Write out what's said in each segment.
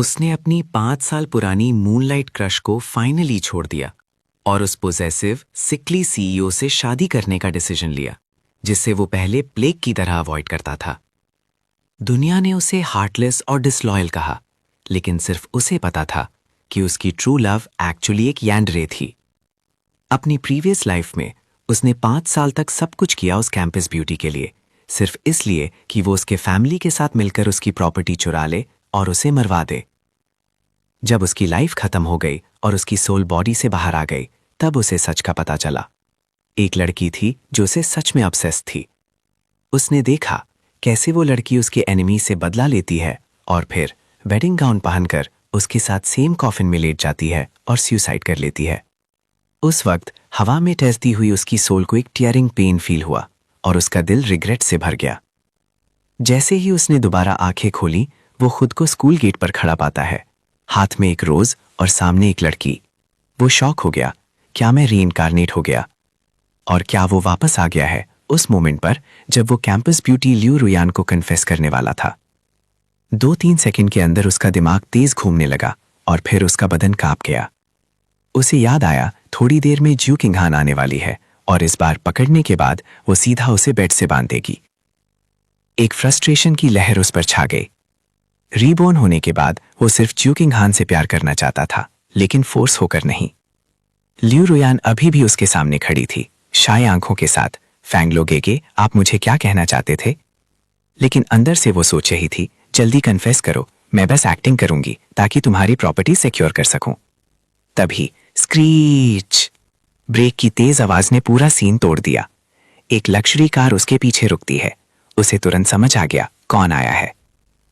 उसने अपनी 5 साल पुरानी मूनलाइट क्रश को फाइनली छोड़ दिया और उस पोजेसिव सिकली सीईओ से शादी करने का डिसीजन लिया, जिससे वो पहले प्लेग की तरह अवॉइड करता था। दुनिया ने उसे हार्टलेस और डिसलॉयल कहा, लेकिन सिर्फ उसे पता था कि उसकी ट्रू लव एक्चुअली एक यांडरे थी। अपनी प्रीवियस लाइफ में उसने 5 साल तक सब कुछ किया उस कैंपस ब्यूटी के लिए, सिर्फ इसलिए कि वो उसके फैमिली के साथ मिलकर उसकी प्रॉपर्टी चुरा ले और उसे मरवा दे। जब उसकी लाइफ खत्म हो गई और उसकी सोल बॉडी से बाहर आ गई, तब उसे सच का पता चला। एक लड़की थी जो उसे सच में ऑब्सेस्ड थी। उसने देखा कैसे वो लड़की उसके एनिमी से बदला लेती है और फिर वेडिंग गाउन पहनकर उसके साथ सेम कॉफिन में लेट जाती है और सुसाइड कर लेती है। उस वक्त हवा में टहलती हुई उसकी सोल को एक टियरिंग पेन फील हुआ और उसका दिल रिग्रेट से भर गया। जैसे ही उसने दोबारा आंखें खोली, वो खुद को स्कूल गेट पर खड़ा पाता है, हाथ में एक रोज और सामने एक लड़की। वो शॉक हो गया, क्या मैं रीइंकारनेट हो गया? और क्या वो वापस आ गया है उस मोमेंट पर जब वो कैंपस ब्यूटी लियू रुयान को कन्फेस करने वाला था? 2-3 सेकंड के अंदर उसका दिमाग तेज घूमने लगा और फिर उसका बदन कांप गया। उसे याद आया थोड़ी देर में ज्यू किंगहान आने वाली है और इस बार पकड़ने के बाद वो सीधा उसे बेड से बांध देगी। एक फ्रस्ट्रेशन की लहर उस पर छा गई। रीबोर्न होने के बाद वो सिर्फ ज्यू किंगहान से प्यार करना चाहता था, लेकिन फोर्स होकर नहीं। लियू रुयान अभी भी उसके सामने खड़ी थी, शाय आंखों के साथ। फैंग लो गेगे, आप मुझे क्या कहना चाहते थे? लेकिन अंदर से वो सोच रही थी, जल्दी कन्फेस करो, मैं बस एक्टिंग करूंगी ताकि तुम्हारी प्रॉपर्टी सिक्योर कर सकूं। तभी स्क्रीच! ब्रेक की तेज आवाज ने पूरा सीन तोड़ दिया। एक लग्जरी कार उसके पीछे रुकती है। उसे तुरंत समझ आ गया कौन आया है।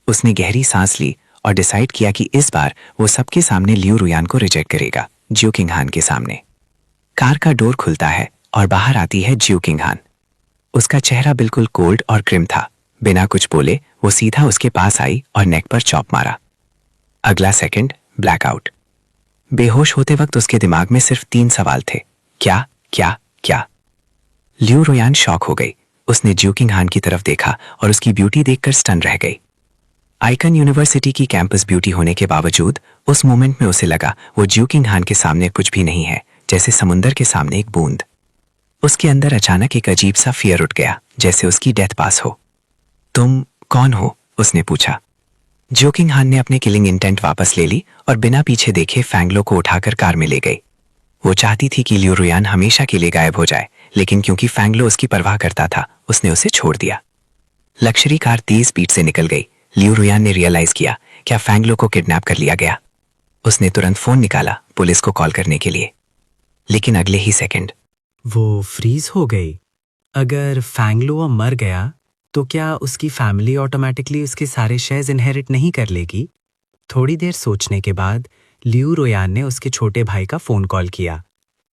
उसने गहरी सांस ली और डिसाइड किया कि इस बार वो सबके सामने लियू रुयान को रिजेक्ट करेगा, ज्यू किंगहान के सामने। कार का डोर खुलता है और बाहर आती है ज्यू किंगहान। उसका चेहरा बिल्कुल कोल्ड और ग्रिम था। बिना कुछ बोले वो सीधा उसके पास आई और नेक पर चॉप मारा। अगला सेकंड ब्लैकआउट। बेहोश होते वक्त उसके दिमाग में सिर्फ 3 सवाल थे, क्या क्या क्या? लियू रुयान शॉक हो गई। उसने ज्यू किंगहान की तरफ देखा और उसकी ब्यूटी देखकर स्टन रह गई। आइकन यूनिवर्सिटी की कैंपस ब्यूटी होने के बावजूद उस मोमेंट में उसे लगा वो ज्यू किंगहान के सामने कुछ भी नहीं है, जैसे समुंदर के सामने एक बूंद। उसके अंदर अचानक एक अजीब सा फियर उठ गया, जैसे उसकी डेथ पास हो। तुम कौन हो? उसने पूछा। ज्यू किंगहान ने अपने किलिंग इंटेंट वापस ले ली और बिना पीछे देखे फैंगलो को उठाकर कार में ले गई। वो चाहती थी कि लियू रुयान हमेशा के लिए गायब हो जाए, लेकिन क्योंकि फैंगलो उसकी परवाह करता था, उसने उसे छोड़ दिया। लग्जरी कार तेज स्पीड से निकल गई। लियू रुयान ने रियलाइज किया क्या फैंगलो को किडनैप कर लिया गया। उसने तुरंत फोन निकाला पुलिस को कॉल करने के लिए, लेकिन अगले ही सेकंड वो फ्रीज हो गई। अगर फैंगलो मर गया तो क्या उसकी फैमिली ऑटोमेटिकली उसके सारे शेयर्स इनहेरिट नहीं कर लेगी? थोड़ी देर सोचने के बाद लियू रुयान ने उसके छोटे भाई का फोन कॉल किया।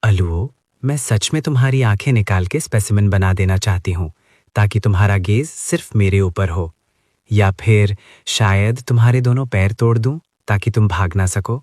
अलुओ, मैं सच में तुम्हारी आंखें निकाल के स्पेसिमेन बना देना चाहती हूँ ताकि तुम्हारा गेज सिर्फ मेरे ऊपर हो, या फिर शायद तुम्हारे दोनों पैर तोड़ दूं ताकि तुम भाग ना सको।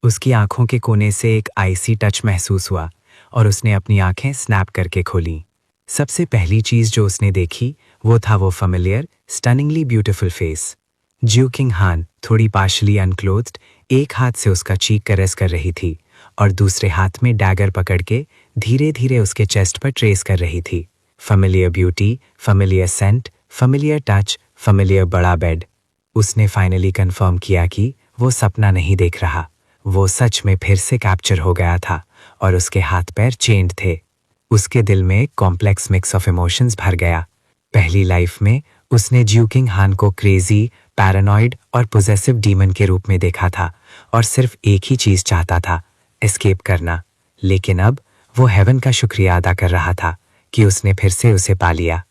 उसकी आंखों के कोने से एक आइसी टच महसूस हुआ और उसने अपनी आंखें स्नैप करके खोली। सबसे पहली चीज जो उसने देखी वो था वो फेमिलियर स्टनिंगली ब्यूटीफुल फेस। ज्यू किंगहान थोड़ी पार्शली अनक्लोथ्ड एक हाथ से उसका चीक कैरेस कर रही थी और दूसरे हाथ में डैगर पकड़ के धीरे धीरे उसके चेस्ट पर ट्रेस कर रही थी। Familiar beauty, familiar scent, familiar touch, familiar बड़ा बेड। उसने फाइनली कंफर्म किया कि वो सपना नहीं देख रहा, वो सच में फिर से कैप्चर हो गया था और उसके हाथ पैर चेंड थे। उसके दिल में एक कॉम्प्लेक्स मिक्स ऑफ इमोशंस भर गया। पहली लाइफ में उसने ज्यू किंगहान को क्रेजी, पैरानॉइड और पोजेसिव डीमन के रूप में देखा था और सिर्फ एक ही चीज चाहता था, एस्केप करना। लेकिन अब वो हेवन का शुक्रिया अदा कर रहा था कि उसने फिर से उसे पा लिया।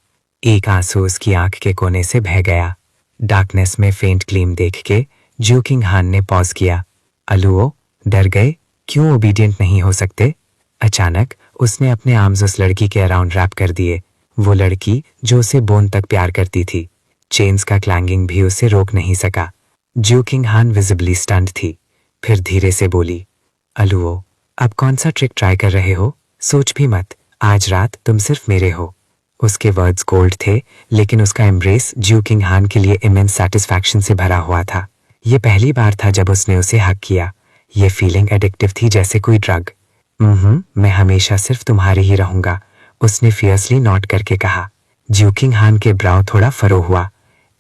एक आंसू उसकी आंख के कोने से बह गया। डार्कनेस में फेंट ग्लीम देख के ज्यू किंगहान ने पॉज किया। अलुओ, डर गए? क्यों ओबीडियंट नहीं हो सकते? अचानक उसने अपने आर्म्स उस लड़की के अराउंड रैप कर दिए, वो लड़की जो उसे बोन तक प्यार करती थी। चेन्स का क्लैंगिंग भी उसे रोक नहीं सका। ज्यू किंगहान विजिबली स्टन्ड थी, फिर धीरे से बोली, अलुओ, अब कौन सा ट्रिक ट्राई कर रहे हो? सोच भी मत, आज रात तुम सिर्फ मेरे हो। उसके वर्ड्स कोल्ड थे, लेकिन उसका एम्ब्रेस ज्यू किंगहान के लिए इमेंस सेटिस्फैक्शन से भरा हुआ था। ये पहली बार था जब उसने उसे हक किया। ये फीलिंग एडिक्टिव थी जैसे कोई ड्रग। मैं हमेशा सिर्फ तुम्हारे ही रहूंगा, उसने फियर्सली नॉट करके कहा। ज्यूकिंग हान के ब्राउ थोड़ा फरो हुआ।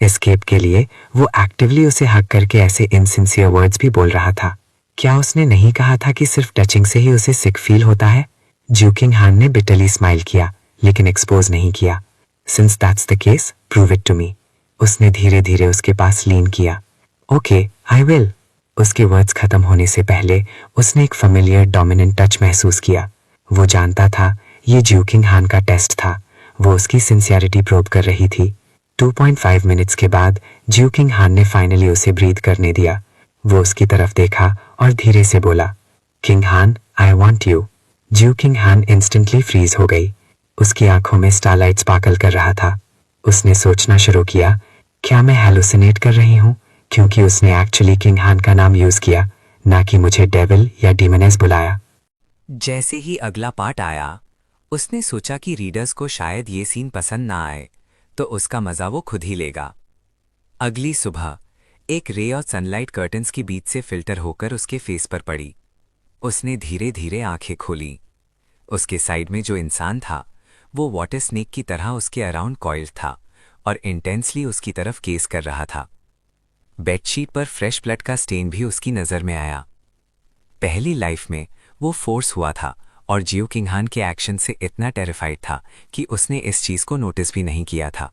एस्केप के लिए वो एक्टिवली उसे हक करके ऐसे इनसिंसियर वर्ड्स भी बोल रहा था। क्या उसने नहीं कहा था कि सिर्फ टचिंग से ही उसे सिक फील होता है? ज्यूकिंग हान ने बिटरली स्माइल किया, लेकिन एक्सपोज नहीं किया। Since that's the case, prove it to me. उसने धीरे धीरे उसके पास लीन किया। Okay, I will. उसके वर्ड्स खत्म होने से पहले उसने एक फेमिलियर डोमिनेंट टच महसूस किया। वो जानता था ये ज्यूकिंग हान का टेस्ट था। वो उसकी सिंसियरिटी प्रोब कर रही थी। 2.5 मिनट्स के बाद ज्यूकिंग हान ने फाइनली उसे ब्रीथ करने दिया। वो उसकी तरफ देखा और धीरे से बोला, किंग हान, आई वॉन्ट यू। ज्यूकिंग हान इंस्टेंटली फ्रीज हो गई। उसकी आंखों में स्टारलाइट स्पार्कल कर रहा था। उसने सोचना शुरू किया, क्या मैं हेलुसिनेट कर रही हूँ? क्योंकि उसने एक्चुअली किंग हान का नाम यूज किया, ना कि मुझे डेविल या डीमनेस बुलाया। जैसे ही अगला पार्ट आया, उसने सोचा कि रीडर्स को शायद ये सीन पसंद ना आए, तो उसका मजा वो खुद ही लेगा। अगली सुबह एक रे और सनलाइट कर्टन्स के बीच से फिल्टर होकर उसके फेस पर पड़ी। उसने धीरे धीरे आंखें खोली। उसके साइड में जो इंसान था वो वाटर स्नेक की तरह उसके अराउंड कॉइल्ड था और इंटेंसली उसकी तरफ केस कर रहा था। बेडशीट पर फ्रेश ब्लड का स्टेन भी उसकी नजर में आया। पहली लाइफ में वो फोर्स हुआ था और जियो किंगहान के एक्शन से इतना टेरिफाइड था कि उसने इस चीज को नोटिस भी नहीं किया था।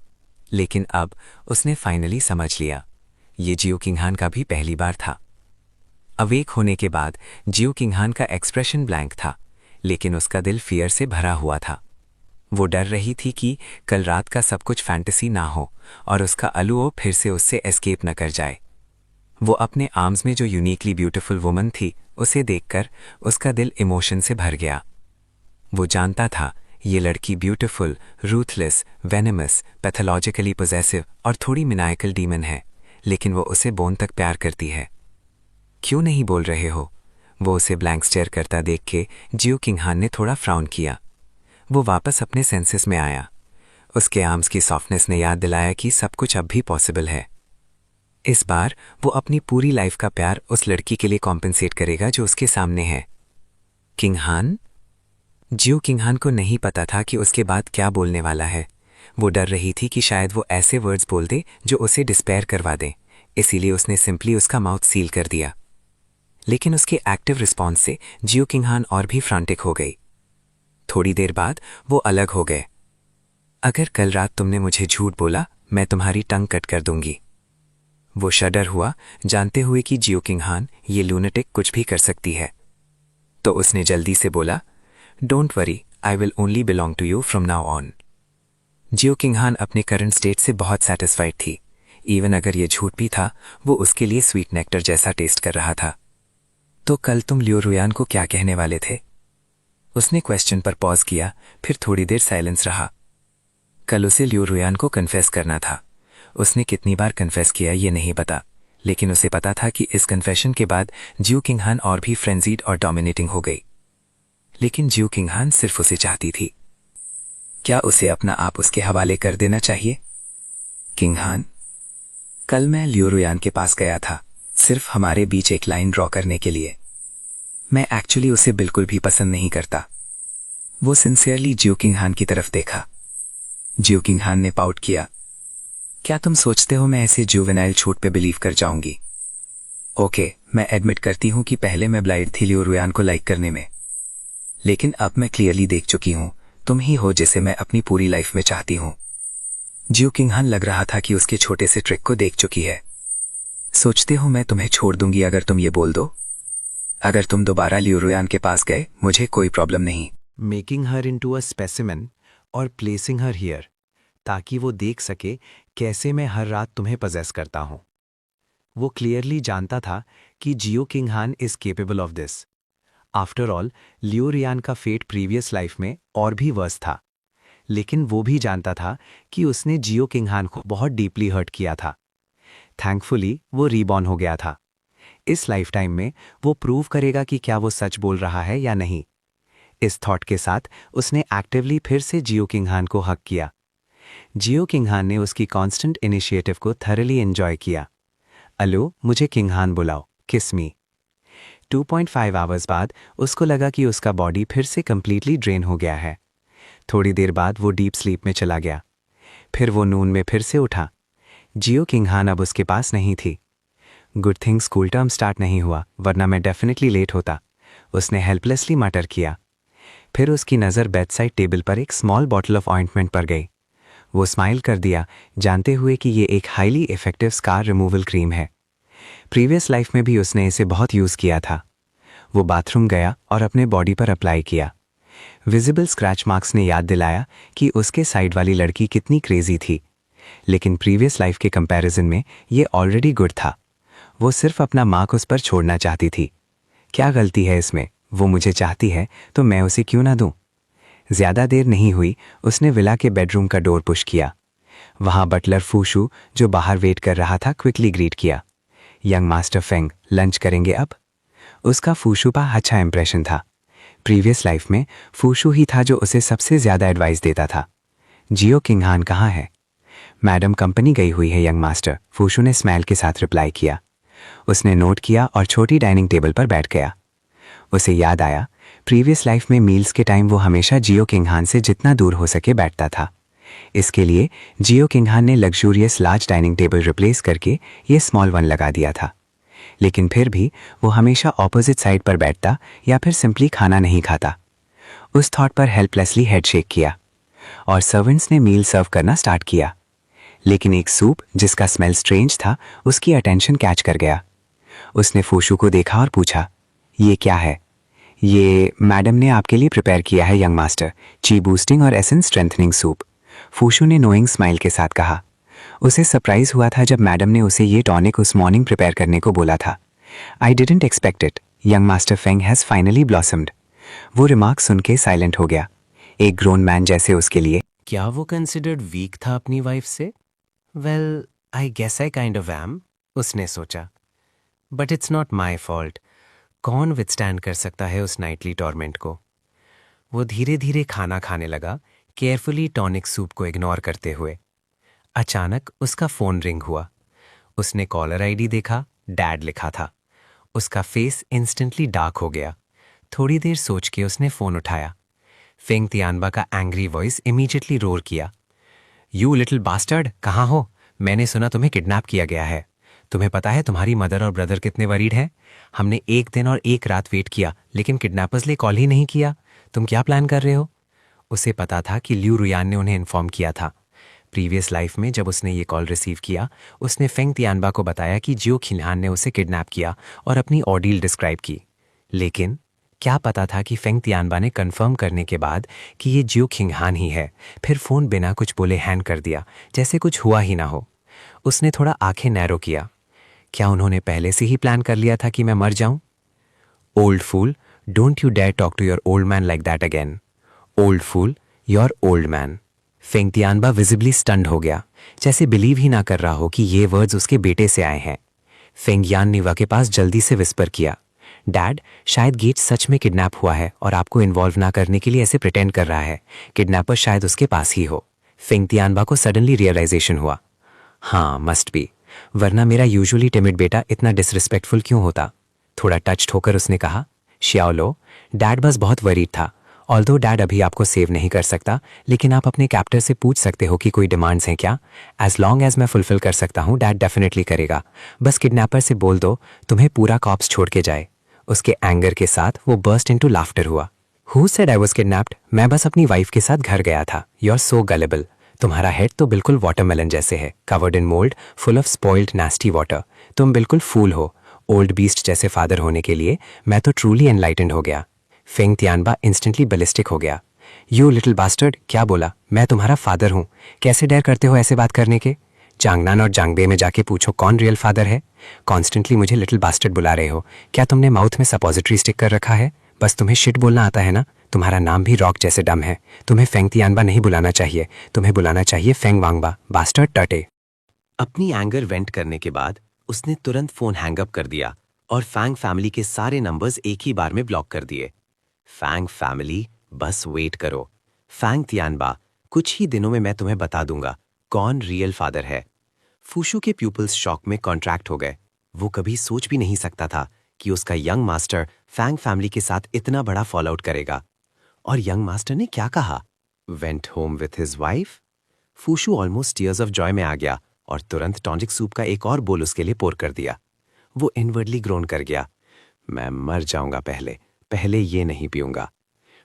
लेकिन अब उसने फाइनली समझ लिया, ये जियो किंगहान का भी पहली बार था। अवेक होने के बाद जियो किंगहान का एक्सप्रेशन ब्लैंक था, लेकिन उसका दिल फियर से भरा हुआ था। वो डर रही थी कि कल रात का सब कुछ फैंटेसी ना हो और उसका अलुओ फिर से उससे एस्केप न कर जाए। वो अपने आर्म्स में जो यूनिकली ब्यूटीफुल वुमन थी उसे देखकर उसका दिल इमोशन से भर गया। वो जानता था ये लड़की beautiful, ruthless, venomous, pathologically possessive और थोड़ी मिनाइकल डीमन है, लेकिन वो उसे बोन तक प्यार करती है। क्यों नहीं बोल रहे हो? वो उसे ब्लैंक स्टेयर करता देख के जियो किंगहान ने थोड़ा फ्राउन किया। वो वापस अपने सेंसेस में आया। उसके आर्म्स की सॉफ्टनेस ने याद दिलाया कि सब कुछ अब भी पॉसिबल है। इस बार वो अपनी पूरी लाइफ का प्यार उस लड़की के लिए कॉम्पेंसेट करेगा जो उसके सामने है। किंगहान? जियो किंगहान को नहीं पता था कि उसके बाद क्या बोलने वाला है। वो डर रही थी कि शायद वो ऐसे वर्ड्स बोल दे जो उसे डिस्पेयर करवा दें, इसीलिए उसने सिंपली उसका माउथ सील कर दिया। लेकिन उसके एक्टिव रिस्पॉन्स से जियो किंगहान और भी फ्रांटिक हो गई। थोड़ी देर बाद वो अलग हो गए। अगर कल रात तुमने मुझे झूठ बोला, मैं तुम्हारी टंग कट कर दूंगी। वो शडर हुआ, जानते हुए कि जियो किंगहान ये लूनेटिक कुछ भी कर सकती है। तो उसने जल्दी से बोला, don't worry, I will only belong to you from now on. Jiyo Kinghan अपने करंट स्टेट से बहुत सेटिस्फाइड थी। इवन अगर ये झूठ भी था, वो उसके लिए स्वीट नेक्टर जैसा टेस्ट कर रहा था। तो कल तुम लियो रुयान को क्या कहने वाले थे? उसने क्वेश्चन पर पॉज किया, फिर थोड़ी देर साइलेंस रहा। कल उसे लियो रुयान को कन्फेस करना था। उसने कितनी बार कन्फेस किया ये नहीं पता, लेकिन उसे पता था कि इस कन्फेशन के बाद जियो किंगहान और भी फ्रेंजीड और डोमिनेटिंग हो गई। लेकिन जियो किंगहान सिर्फ उसे चाहती थी। क्या उसे अपना आप उसके हवाले कर देना चाहिए? किंगहान, कल मैं लियो रुयान के पास गया था, सिर्फ हमारे बीच एक लाइन ड्रॉ करने के लिए। मैं एक्चुअली उसे बिल्कुल भी पसंद नहीं करता। वो सिंसियरली जियो किंगहान की तरफ देखा। जियो किंगहान ने पाउट किया। क्या तुम सोचते हो मैं ऐसे जुवेनाइल छूट पे बिलीव कर जाऊंगी? ओके, मैं एडमिट करती हूं कि पहले मैं ब्लाइंड थी लियो रुयान को लाइक करने में, लेकिन अब मैं क्लियरली देख चुकी हूं, तुम ही हो जिसे मैं अपनी पूरी लाइफ में चाहती हूं। जियो किंगहान लग रहा था कि उसके छोटे से ट्रिक को देख चुकी है। सोचते हो मैं तुम्हें छोड़ दूंगी अगर तुम ये बोल दो? अगर तुम दोबारा लियो रुयान के पास गए, मुझे कोई प्रॉब्लम नहीं। Making her into a specimen और प्लेसिंग हर हियर, ताकि वो देख सके कैसे मैं हर रात तुम्हें पजेस करता हूं। वो क्लियरली जानता था कि Jiyo Kinghan is capable of this. After all, Leo Rian का फेट प्रीवियस लाइफ में और भी वर्स था, लेकिन वो भी जानता था कि उसने जियो किंगहान को बहुत डीपली हर्ट किया था। थैंकफुली वो रीबॉर्न हो गया था। इस लाइफ टाइम में वो प्रूव करेगा कि क्या वो सच बोल रहा है या नहीं। इस थॉट के साथ उसने एक्टिवली फिर से जियो किंगहान को हक किया। जियो किंगहान ने उसकी कांस्टेंट इनिशिएटिव को थरली एंजॉय किया। अलो, मुझे किंगहान बुलाओ, किस मी। 2.5 आवर्स बाद उसको लगा कि उसका बॉडी फिर से कंप्लीटली ड्रेन हो गया है। थोड़ी देर बाद वो डीप स्लीप में चला गया। फिर वो नून में फिर से उठा। जियो किंगहान अब उसके पास नहीं थी। Good thing school term start नहीं हुआ, वरना मैं डेफिनेटली लेट होता, उसने हेल्पलेसली मटर किया। फिर उसकी नज़र बेडसाइड टेबल पर एक स्मॉल बॉटल ऑफ ऑइंटमेंट पर गई। वो स्माइल कर दिया, जानते हुए कि ये एक highly effective scar removal cream है। प्रीवियस लाइफ में भी उसने इसे बहुत यूज़ किया था। वो बाथरूम गया और अपने बॉडी पर अप्लाई किया। विजिबल स्क्रैच मार्क्स ने याद दिलाया कि उसके साइड वाली लड़की कितनी क्रेजी थी, लेकिन प्रीवियस लाइफ के कंपैरिजन में ये ऑलरेडी गुड था। वो सिर्फ अपना मार्क उस पर छोड़ना चाहती थी। क्या गलती है इसमें? वो मुझे चाहती है तो मैं उसे क्यों ना दूं? ज्यादा देर नहीं हुई, उसने विला के बेडरूम का डोर पुश किया। वहां बटलर फूशू, जो बाहर वेट कर रहा था, क्विकली ग्रीट किया। यंग मास्टर फेंग, लंच करेंगे अब? उसका फूशू पर अच्छा इंप्रेशन था। प्रीवियस लाइफ में फूशू ही था जो उसे सबसे ज्यादा एडवाइस देता था। जियो किंगहान कहाँ है? मैडम कंपनी गई हुई है यंग मास्टर, फूशू ने स्माइल के साथ रिप्लाई किया। उसने नोट किया और छोटी डाइनिंग टेबल पर बैठ गया। उसे याद आया, प्रीवियस लाइफ में मील्स के टाइम वो हमेशा जियो किंगहान से जितना दूर हो सके बैठता था। इसके लिए जियो किंगहान ने luxurious large dining table replace करके ये स्मॉल वन लगा दिया था। लेकिन फिर भी वो हमेशा ऑपोजिट साइड पर बैठता या फिर सिंपली खाना नहीं खाता। उस थॉट पर हेल्पलेसली हेड शेक किया और सर्वेंट्स ने मील सर्व करना स्टार्ट किया। लेकिन एक सूप जिसका स्मेल स्ट्रेंज था उसकी अटेंशन कैच कर गया। उसने फूशू को देखा और पूछा, ये क्या है? ये मैडम ने आपके लिए प्रिपेयर किया है यंग मास्टर, ची बूस्टिंग और एसेंस स्ट्रेंथनिंग सूप, फूशू ने नोइंग स्माइल के साथ कहा। उसे सरप्राइज हुआ था जब मैडम ने उसे ये टॉनिक उस मॉर्निंग प्रिपेयर करने को बोला था। I didn't expect it, young master Feng has finally blossomed. वो रिमार्क सुन के साइलेंट हो गया। एक ग्रोन मैन जैसे उसके लिए क्या वो कंसिडर्ड वीक था अपनी वाइफ से? Well, I guess I kind of am, उसने सोचा। But it's not my fault. कौन विथस्टैंड कर सकता है उस नाइटली टॉर्मेंट को? वो धीरे धीरे खाना खाने लगा, केयरफुली टॉनिक सूप को इग्नोर करते हुए। अचानक उसका फोन रिंग हुआ। उसने कॉलर आईडी देखा, डैड लिखा था। उसका फेस इंस्टेंटली डार्क हो गया। थोड़ी देर सोच के उसने फोन उठाया। फेंग तियानबा का एंग्री वॉइस इमीडिएटली रोर किया, यू लिटिल बास्टर्ड, कहाँ हो? मैंने सुना तुम्हें किडनैप किया गया है। तुम्हें पता है तुम्हारी मदर और ब्रदर कितने वरीड हैं? हमने एक दिन और एक रात वेट किया, लेकिन किडनैपर्स ने कॉल ही नहीं किया। तुम क्या प्लान कर रहे हो? उसे पता था कि ल्यू रुयान ने उन्हें इन्फॉर्म किया था। प्रीवियस लाइफ में जब उसने ये कॉल रिसीव किया, उसने फेंग तियानबा को बताया कि जियो खिलहान ने उसे किडनैप किया और अपनी ऑर्डील डिस्क्राइब की। लेकिन क्या पता था कि फेंग तियानबा ने कंफर्म करने के बाद कि ये जियो खिंगहान ही है, फिर फोन बिना कुछ बोले हैंड कर दिया, जैसे कुछ हुआ ही ना हो। उसने थोड़ा आंखें नैरो किया। क्या उन्होंने पहले से ही प्लान कर लिया था कि मैं मर जाऊं? Old fool, don't you dare talk to your old man like that again. Old fool, your old man. Feng Tianba visibly stunned हो गया, जैसे बिलीव ही ना कर रहा हो कि ये वर्ड्स उसके बेटे से आए हैं। फेंग यान निवा के पास जल्दी से विस्पर किया, डैड, शायद गेट सच में किडनैप हुआ है और आपको इन्वॉल्व ना करने के लिए ऐसे प्रिटेंड कर रहा है। किडनैपर शायद उसके पास ही हो। फेंग तियानबा को सडनली रियलाइजेशन हुआ, हाँ मस्ट बी, वरना मेरा यूजुअली टिमिड बेटा इतना डिसरिस्पेक्टफुल क्यों होता। थोड़ा टच्ड होकर उसने कहा, श्याओलो, डैड बस बहुत वरीड था। ऑल्दो डैड अभी आपको सेव नहीं कर सकता, लेकिन आप अपने कैप्टर से पूछ सकते हो कि कोई डिमांड्स हैं क्या। एज लॉन्ग एज मैं फुलफिल कर सकता हूँ, डैड डेफिनेटली करेगा। बस किडनैपर से बोल दो तुम्हें पूरा कॉप्स छोड़ के जाए। उसके एंगर के साथ वो बर्स्ट इनटू लाफ्टर हुआ। Who said I was kidnapped? मैं बस अपनी वाइफ के साथ घर गया था। You are so gullible. तुम्हारा हेड तो बिल्कुल वाटरमेलन जैसे है, covered in mould, full of spoiled nasty water. तुम बिल्कुल फूल हो। ओल्ड बीस्ट जैसे फादर होने के लिए मैं तो ट्रूली एनलाइटेंड हो गया। फेंग तियानबा इंस्टेंटली बैलिस्टिक हो गया। यू लिटिल बास्टर्ड, क्या बोला? मैं तुम्हारा फादर हूँ, कैसे डेयर करते हो ऐसे बात करने के? जांगनान और जांगबे में जाके पूछो कौन रियल फादर है। कॉन्स्टेंटली मुझे लिटिल बास्टर्ड बुला रहे हो। क्या तुमने माउथ में सपोजिटरी स्टिक कर रखा है? बस तुम्हें शिट बोलना आता है ना? तुम्हारा नाम भी रॉक जैसे डम है। तुम्हें फेंग तियानबा नहीं बुलाना चाहिए, तुम्हें बुलाना चाहिए फेंग वांगबा, बास्टर्ड टटे। अपनी एंगर वेंट करने के बाद उसने तुरंत फोन हैंग अप कर दिया और फैंग फैमिली के सारे नंबर्स एक ही बार में ब्लॉक कर दिए। फैंग फैमिली, बस वेट करो। फैंग तियानबा, कुछ ही दिनों में मैं तुम्हें बता दूंगा कौन रियल फादर है। फूशू के प्यूपल्स शॉक में कॉन्ट्रैक्ट हो गए वो कभी सोच भी नहीं सकता था कि उसका यंग मास्टर फैंग फैमिली के साथ इतना बड़ा फॉल आउट करेगा। और यंग मास्टर ने क्या कहा? Went home with his wife. Fushu almost tears of joy में आ गया और तुरंत टॉनिक सूप का एक और बोल उसके लिए पोर कर दिया। वो इनवर्डली ग्रोन कर गया, मैं मर जाऊंगा पहले ये नहीं पीऊंगा।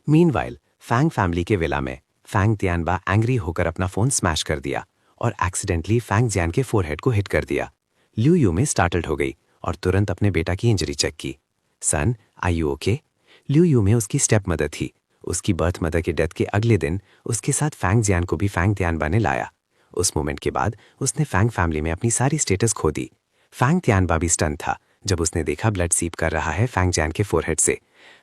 मीनवाइल फैंग फैमिली के विला में फैंग तियानबा एंग्री होकर अपना फोन स्मैश कर दिया और एक्सीडेंटली फैंग जियान के फोरहेड को हिट कर दिया। ल्यू यू में स्टार्टल्ड हो गई और तुरंत अपने बेटा की इंजरी चेक की। सन, आर यू ओके? ल्यू यू में उसकी स्टेप मदर थी। उसकी बर्थ मदर के डेथ के अगले दिन उसके साथ फैंग जियान को भी फैंग तियानबा ने लाया। उस मोमेंट के बाद उसने फैंग फैमिली में अपनी सारी स्टेटस खो दी। फैंग तियानबा भी स्टन था जब उसने देखा ब्लड सीप कर रहा है फैंग जियान के फोरहेड से।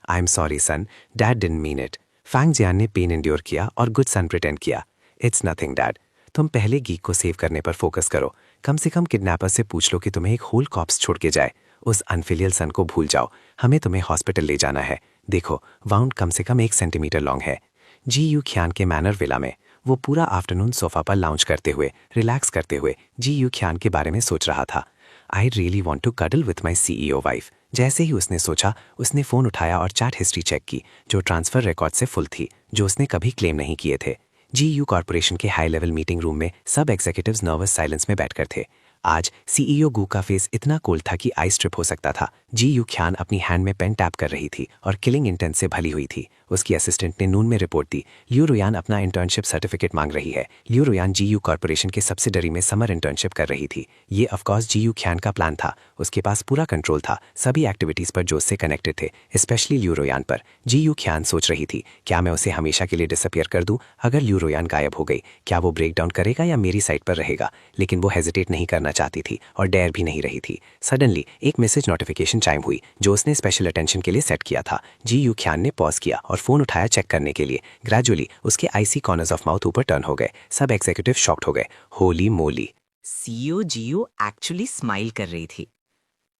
I am sorry son, dad didn't mean it. Fang Jian ने पेन एंड्योर किया और गुड सन प्रिटेंड किया। इट्स नथिंग डैड, तुम पहले गीक को सेव करने पर फोकस करो। कम से कम किडनैपर से पूछ लो कि तुम्हें एक होल कॉप्स छोड़ के जाए। उस अनफिलियल सन को भूल जाओ, हमें तुम्हें हॉस्पिटल ले जाना है। देखो, वाउंड कम से कम 1 सेंटीमीटर लॉन्ग है। जी यू ख्यान के मैनर विला में वो पूरा आफ्टरनून सोफा पर लाउंज करते हुए, रिलैक्स करते हुए जी यू ख्यान के बारे में सोच रहा था। I really want to cuddle with my CEO wife. जैसे ही उसने सोचा, उसने फ़ोन उठाया और चैट हिस्ट्री चेक की, जो ट्रांसफ़र रिकॉर्ड से फुल थी, जो उसने कभी क्लेम नहीं किए थे। GU कॉर्पोरेशन के हाई लेवल मीटिंग रूम में सब एग्जीक्यूटिव्स नर्वस साइलेंस में बैठकर थे। आज CEO गू का फेस इतना कोल्ड था कि आई स्ट्रिप हो सकता था। GU ख्यान अपनी हैंड में पेन टैप कर रही थी और किलिंग इंटेंट से भली हुई थी। उसकी असिस्टेंट ने नून में रिपोर्ट दी, लियू रुयान अपना इंटर्नशिप सर्टिफिकेट मांग रही है। लियू रुयान GU कॉर्पोरेशन के सब्सिडरी में समर इंटर्नशिप कर रही थी। ये ऑफकोर्स GU ख्यान का प्लान था। उसके पास पूरा कंट्रोल था सभी एक्टिविटीज पर जो उससे कनेक्टेड थे, स्पेशली लियू रुयान पर। GU ख्यान सोच रही थी, क्या मैं उसे हमेशा के लिए डिसअपियर कर दूं? अगर लियू रुयान गायब हो गई, क्या वो ब्रेक डाउन करेगा या मेरी साइड पर रहेगा? लेकिन वो हेजिटेट नहीं करना चाहती थी और डेयर भी नहीं रही थी। सडनली एक मैसेज नोटिफिकेशन चाइम हुई जो उसने स्पेशल अटेंशन के लिए सेट किया था। GU ख्यान ने पॉज किया और फोन उठाया चेक करने के लिए। ग्रेजुअली उसके आईसी कॉर्नर्स ऑफ माउथ ऊपर टर्न हो गए। सब एग्जीक्यूटिव शॉक्ड हो गए। होली मोली, CEO GU एक्चुअली स्माइल कर रही थी।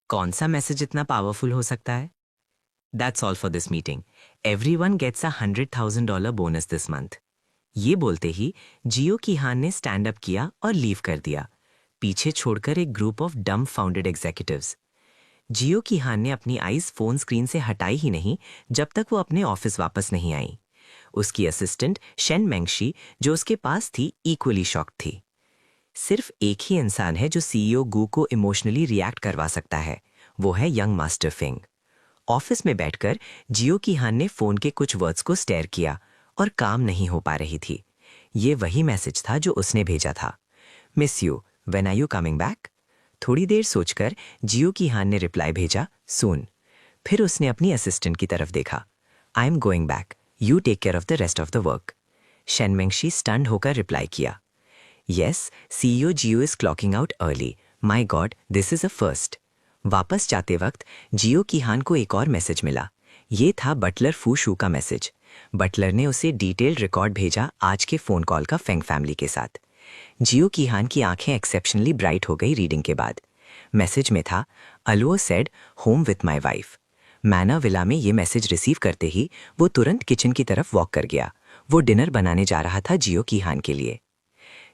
कौन सा मैसेज इतना पावरफुल हो सकता है? That's all for this meeting. Everyone gets $100,000 bonus this month. ये बोलते ही जियो कीहान ने स्टैंड अप किया और लीव कर दिया, पीछे छोड़कर एक ग्रुप ऑफ डम फाउंडेड एग्जीक्यूटिव्स। जियो कीहान ने अपनी आईज फोन स्क्रीन से हटाई ही नहीं जब तक वो अपने ऑफिस वापस नहीं आई। उसकी असिस्टेंट शेन मेंगशी जो उसके पास थी, इक्वली शॉक्ड थी। सिर्फ एक ही इंसान है जो CEO गू को इमोशनली रिएक्ट करवा सकता है, वो है यंग मास्टर फिंग। ऑफिस में बैठकर जियो कीहान ने फोन के कुछ वर्ड्स को स्टेयर किया और काम नहीं हो पा रही थी। ये वही मैसेज था जो उसने भेजा था, miss you, when are you coming back? थोड़ी देर सोचकर जियो कीहान ने रिप्लाई भेजा, सून। फिर उसने अपनी असिस्टेंट की तरफ देखा, I am going back, you take care of the rest of the work. Shen Mengshi stunned होकर रिप्लाई किया, यस, CEO जियो is clocking out early, my god this is a first. वापस जाते वक्त जियो कीहान को एक और मैसेज मिला। ये था बटलर फू शू का मैसेज। बटलर ने उसे डिटेल्ड रिकॉर्ड भेजा आज के फोन कॉल का फेंग फैमिली के साथ। जियो कीहान की आंखें एक्सेप्शनली ब्राइट हो गई रीडिंग के बाद। मैसेज में था, Aluo said home with my wife. मैना विला में ये मैसेज रिसीव करते ही वो तुरंत किचन की तरफ वॉक कर गया। वो डिनर बनाने जा रहा था जियो कीहान के लिए।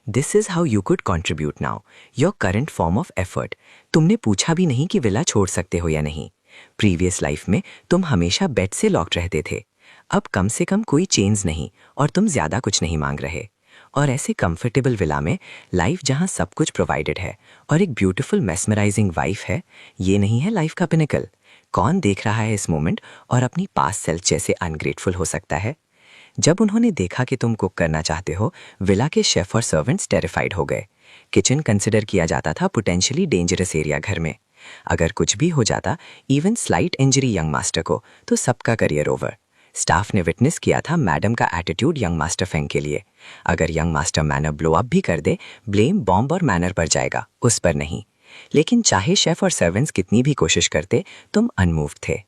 This is how you could contribute now, your current form of effort. तुमने पूछा भी नहीं कि विला छोड़ सकते हो या नहीं। प्रीवियस लाइफ में तुम हमेशा बेड से लॉक्ड रहते थे। अब कम से कम कोई चेंज नहीं और तुम ज्यादा कुछ नहीं मांग रहे। और ऐसे कंफर्टेबल विला में लाइफ जहां सब कुछ प्रोवाइडेड है और एक ब्यूटीफुल मेस्मराइजिंग वाइफ है, ये नहीं है लाइफ का पिनिकल? कौन देख रहा है इस मोमेंट और अपनी पास्ट सेल्फ जैसे अनग्रेटफुल हो सकता है? जब उन्होंने देखा कि तुम कुक करना चाहते हो, विला के शेफ और सर्वेंट्स टेरिफाइड हो गए। किचन कंसिडर किया जाता था पोटेंशियली डेंजरस एरिया घर में। अगर कुछ भी हो जाता, even slight injury young master को, तो सबका करियर ओवर। स्टाफ ने विटनेस किया था मैडम का एटीट्यूड यंग मास्टर फेंग के लिए। अगर young master manner blow up भी कर दे, ब्लेम बॉम्ब और मैनर पर जाएगा, उस पर नहीं। लेकिन चाहे शेफ और सर्वेंट्स कितनी भी कोशिश करते, तुम अनमूव्ड थे।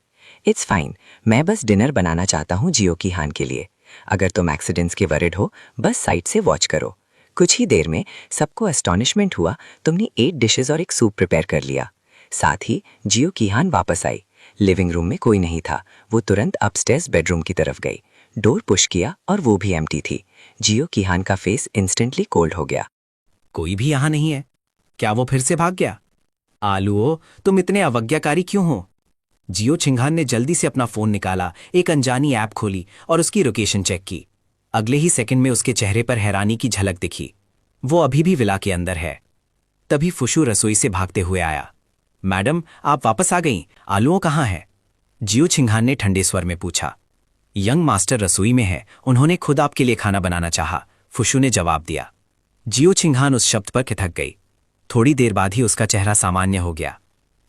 इट्स फाइन, मैं बस डिनर बनाना चाहता हूँ जियो कीहान के लिए। अगर तुम एक्सीडेंट्स के वरिड हो, बस साइड से वॉच करो। कुछ ही देर में सबको एस्टॉनिशमेंट हुआ, तुमने 8 डिशेस और एक सूप प्रिपेयर कर लिया। साथ ही जियो कीहान वापस आई। लिविंग रूम में कोई नहीं था। वो तुरंत अपस्टेयर्स बेडरूम की तरफ गई। डोर पुश किया और वो भी एम्प्टी थी। जियो कीहान का फेस इंस्टेंटली कोल्ड हो गया। कोई भी यहाँ नहीं है। क्या वो फिर से भाग गया? आलूओ, तुम इतने अवज्ञाकारी क्यों हो? जियो छिंघान ने जल्दी से अपना फोन निकाला, एक अनजानी ऐप खोली और उसकी लोकेशन चेक की। अगले ही सेकंड में उसके चेहरे पर हैरानी की झलक दिखी। वो अभी भी विला के अंदर है। तभी फुशु रसोई से भागते हुए आया। मैडम, आप वापस आ गईं, आलूओ कहाँ है? जियो छिंघान ने ठंडे स्वर में पूछा। यंग मास्टर रसोई में है, उन्होंने खुद आपके लिए खाना बनाना चाहा, फुशु ने जवाब दिया। जियो छिंघान उस शब्द पर खिठक गई। थोड़ी देर बाद ही उसका चेहरा सामान्य हो गया।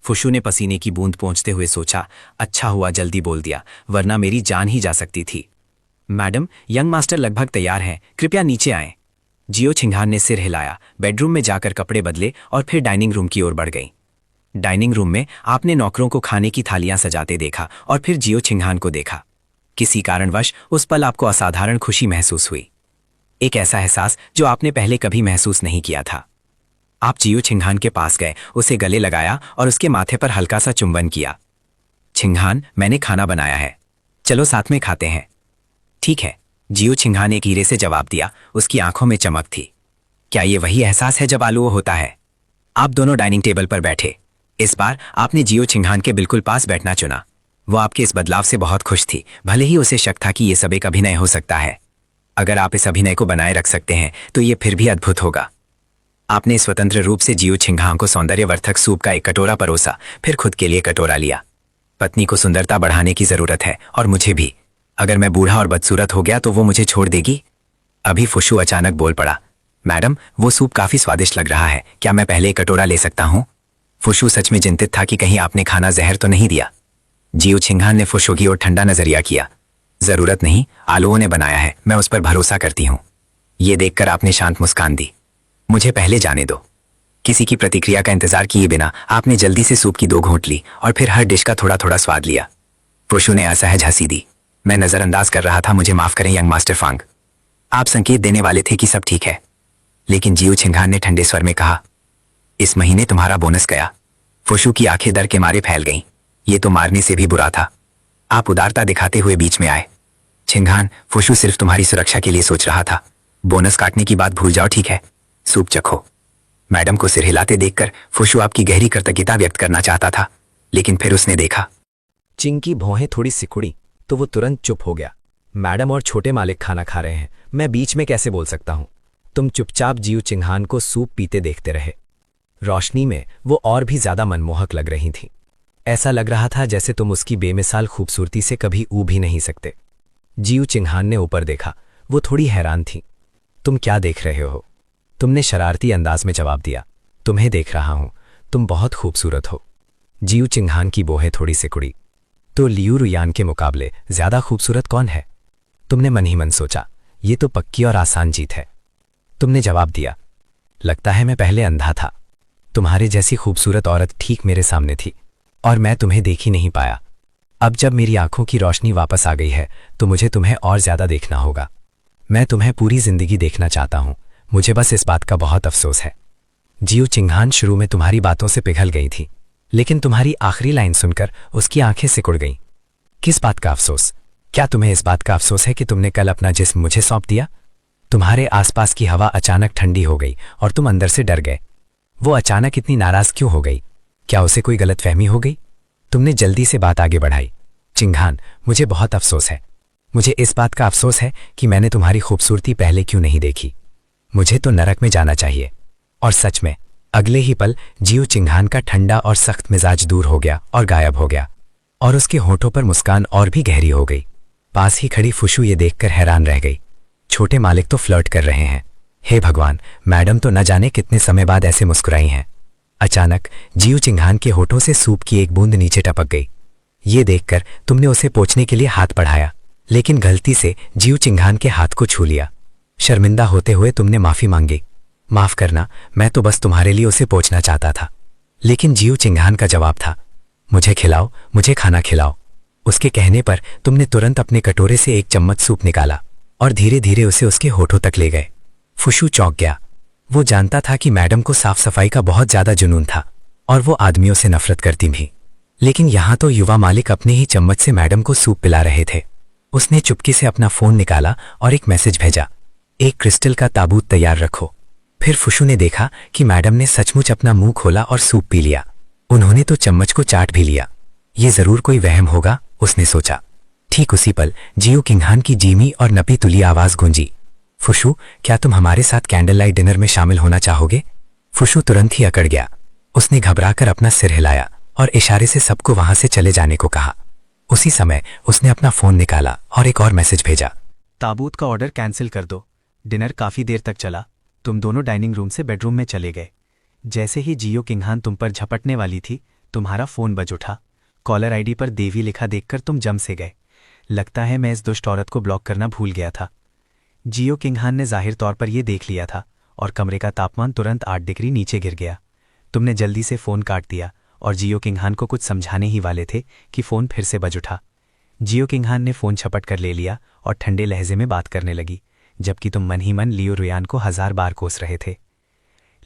फुशु ने पसीने की बूंद पोंछते हुए सोचा, अच्छा हुआ जल्दी बोल दिया, वरना मेरी जान ही जा सकती थी। मैडम, यंग मास्टर लगभग तैयार हैं, कृपया नीचे आएं। जियो छिंघान ने सिर हिलाया, बेडरूम में जाकर कपड़े बदले और फिर डाइनिंग रूम की ओर बढ़ गई। डाइनिंग रूम में आपने नौकरों को खाने की थालियां सजाते देखा और फिर जियो छिंघान को देखा। किसी कारणवश उस पल आपको असाधारण खुशी महसूस हुई, एक ऐसा एहसास जो आपने पहले कभी महसूस नहीं किया था। आप जियो छिंघान के पास गए, उसे गले लगाया और उसके माथे पर हल्का सा चुंबन किया। छिंघान, मैंने खाना बनाया है, चलो साथ में खाते हैं। ठीक है, जियो छिंघान एक हीरे से जवाब दिया। उसकी आंखों में चमक थी। क्या ये वही एहसास है जब आलूओ होता है? आप दोनों डाइनिंग टेबल पर बैठे। इस बार आपने जियो छिंघान के बिल्कुल पास बैठना चुना। वो आपके इस बदलाव से बहुत खुश थी, भले ही उसे शक था कि ये सब एक अभिनय हो सकता है। अगर आप इस अभिनय को बनाए रख सकते हैं तो ये फिर भी अद्भुत होगा। आपने स्वतंत्र रूप से जियो छिंघान को सौंदर्यवर्धक सूप का एक कटोरा परोसा, फिर खुद के लिए कटोरा लिया। पत्नी को सुंदरता बढ़ाने की जरूरत है, और मुझे भी। अगर मैं बूढ़ा और बदसूरत हो गया तो वो मुझे छोड़ देगी? अभी फुशु अचानक बोल पड़ा। मैडम, वो सूप काफी स्वादिष्ट लग रहा है, क्या मैं पहले एक कटोरा ले सकता हूँ? फुशु सच में चिंतित था कि कहीं आपने खाना जहर तो नहीं दिया। जियो छिंघान ने फुशु की ओर ठंडा नजरिया किया। जरूरत नहीं, आलूओं ने बनाया है, मैं उस पर भरोसा करती हूँ। ये देखकर आपने शांत मुस्कान दी। मुझे पहले जाने दो। किसी की प्रतिक्रिया का इंतजार किए बिना आपने जल्दी से सूप की 2 घूंट ली और फिर हर डिश का थोड़ा थोड़ा स्वाद लिया। फुशु ने असहज हंसी दी। मैं नजरअंदाज कर रहा था, मुझे माफ करें यंग मास्टर फांग। आप संकेत देने वाले थे कि सब ठीक है। लेकिन जियो छिंघान ने ठंडे स्वर में कहा, इस महीने तुम्हारा बोनस गया। फुशु की आंखें डर के मारे फैल गईं। ये तो मारने से भी बुरा था। आप उदारता दिखाते हुए बीच में आए। छिंघान, फुशु सिर्फ तुम्हारी सुरक्षा के लिए सोच रहा था। बोनस काटने की बात भूल जाओ, ठीक है? सूप चखो। मैडम को सिर हिलाते देखकर फुशु आपकी गहरी कृतज्ञता व्यक्त करना चाहता था, लेकिन फिर उसने देखा चिंग की भौहें थोड़ी सिकुड़ी तो वो तुरंत चुप हो गया। मैडम और छोटे मालिक खाना खा रहे हैं, मैं बीच में कैसे बोल सकता हूं? तुम चुपचाप जियो छिंघान को सूप पीते देखते रहे। रोशनी में वो और भी ज्यादा मनमोहक लग रही थी। ऐसा लग रहा था जैसे तुम उसकी बेमिसाल खूबसूरती से कभी ऊब ही नहीं सकते। जियो छिंघान ने ऊपर देखा। वो थोड़ी हैरान थी। तुम क्या देख रहे हो? तुमने शरारती अंदाज में जवाब दिया। तुम्हें देख रहा हूं, तुम बहुत खूबसूरत हो। जियो छिंघान की बोहें थोड़ी सिकुड़ी। तो लियू रुयान के मुकाबले ज्यादा खूबसूरत कौन है? तुमने मन ही मन सोचा, ये तो पक्की और आसान जीत है। तुमने जवाब दिया, लगता है मैं पहले अंधा था। तुम्हारे जैसी खूबसूरत औरत ठीक मेरे सामने थी और मैं तुम्हें देख ही नहीं पाया। अब जब मेरी आंखों की रोशनी वापस आ गई है तो मुझे तुम्हें और ज्यादा देखना होगा। मैं तुम्हें पूरी जिंदगी देखना चाहता हूं। मुझे बस इस बात का बहुत अफसोस है। जियो छिंघान शुरू में तुम्हारी बातों से पिघल गई थी, लेकिन तुम्हारी आखिरी लाइन सुनकर उसकी आंखें सिकुड़ गईं। किस बात का अफसोस? क्या तुम्हें इस बात का अफसोस है कि तुमने कल अपना जिस्म मुझे सौंप दिया? तुम्हारे आसपास की हवा अचानक ठंडी हो गई और तुम अंदर से डर गए। वो अचानक इतनी नाराज क्यों हो गई? क्या उसे कोई गलतफहमी हो गई? तुमने जल्दी से बात आगे बढ़ाई। छिंघान, मुझे बहुत अफसोस है। मुझे इस बात का अफसोस है कि मैंने तुम्हारी खूबसूरती पहले क्यों नहीं देखी। मुझे तो नरक में जाना चाहिए। और सच में अगले ही पल जियो छिंघान का ठंडा और सख्त मिजाज दूर हो गया और गायब हो गया, और उसके होठों पर मुस्कान और भी गहरी हो गई। पास ही खड़ी फुशु ये देखकर हैरान रह गई। छोटे मालिक तो फ्लर्ट कर रहे हैं। हे भगवान, मैडम तो न जाने कितने समय बाद ऐसे मुस्कुराई हैं। अचानक जियो छिंघान के होठों से सूप की एक बूंद नीचे टपक गई। ये देखकर तुमने उसे पोंछने के लिए हाथ बढ़ाया, लेकिन गलती से जियो छिंघान के हाथ को छू लिया। शर्मिंदा होते हुए तुमने माफी मांगी। माफ करना, मैं तो बस तुम्हारे लिए उसे पोंछना चाहता था। लेकिन जियो छिंघान का जवाब था, मुझे खिलाओ, मुझे खाना खिलाओ। उसके कहने पर तुमने तुरंत अपने कटोरे से एक चम्मच सूप निकाला और धीरे धीरे उसे उसके होठों तक ले गए। फुशु चौंक गया। वो जानता था कि मैडम को साफ सफाई का बहुत ज्यादा जुनून था और वो आदमियों से नफरत करती भी, लेकिन यहां तो युवा मालिक अपने ही चम्मच से मैडम को सूप पिला रहे थे। उसने चुपके से अपना फोन निकाला और एक मैसेज भेजा, एक क्रिस्टल का ताबूत तैयार रखो। फिर फुशु ने देखा कि मैडम ने सचमुच अपना मुंह खोला और सूप पी लिया। उन्होंने तो चम्मच को चाट भी लिया। ये जरूर कोई वहम होगा, उसने सोचा। ठीक उसी पल जियो किंगहान की जीमी और नपी तुली आवाज गूंजी। फुशु, क्या तुम हमारे साथ कैंडल लाइट डिनर में शामिल होना चाहोगे? फुशु तुरंत ही अकड़ गया। उसने घबराकर अपना सिर हिलाया और इशारे से सबको वहां से चले जाने को कहा। उसी समय उसने अपना फोन निकाला और एक और मैसेज भेजा। ताबूत का ऑर्डर कैंसिल कर दो। डिनर काफी देर तक चला। तुम दोनों डाइनिंग रूम से बेडरूम में चले गए। जैसे ही जियो किंगहान तुम पर झपटने वाली थी, तुम्हारा फोन बज उठा। कॉलर आईडी पर देवी लिखा देखकर तुम जम से गए। लगता है मैं इस दुष्ट औरत को ब्लॉक करना भूल गया था। जियो किंगहान ने जाहिर तौर पर यह देख लिया था और कमरे का तापमान तुरंत 8 डिग्री नीचे गिर गया। तुमने जल्दी से फोन काट दिया और जियो किंगहान को कुछ समझाने ही वाले थे कि फोन फिर से बज उठा। जियो किंगहान ने फोन झपट कर ले लिया और ठंडे लहजे में बात करने लगी, जबकि तुम मन ही मन लियो रुयान को 1000 बार कोस रहे थे।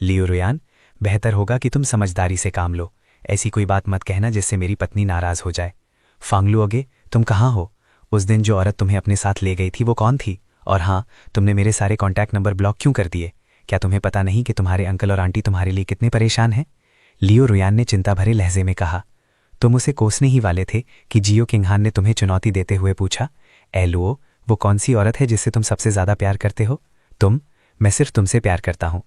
लियो रुयान, बेहतर होगा कि तुम समझदारी से काम लो। ऐसी कोई बात मत कहना जिससे मेरी पत्नी नाराज हो जाए। फांगलू अगे, तुम कहाँ हो? उस दिन जो औरत तुम्हें अपने साथ ले गई थी वो कौन थी? और हाँ, तुमने मेरे सारे कॉन्टैक्ट नंबर ब्लॉक क्यों कर दिए? क्या तुम्हें पता नहीं कि तुम्हारे अंकल और आंटी तुम्हारे लिए कितने परेशान हैं? लियो रुयान ने चिंता भरे लहजे में कहा। तुम उसे कोसने ही वाले थे कि जियो किंगहान ने तुम्हें चुनौती देते हुए पूछा, ए लुओ, वो कौन सी औरत है जिससे तुम सबसे ज्यादा प्यार करते हो? मैं सिर्फ तुमसे प्यार करता हूं।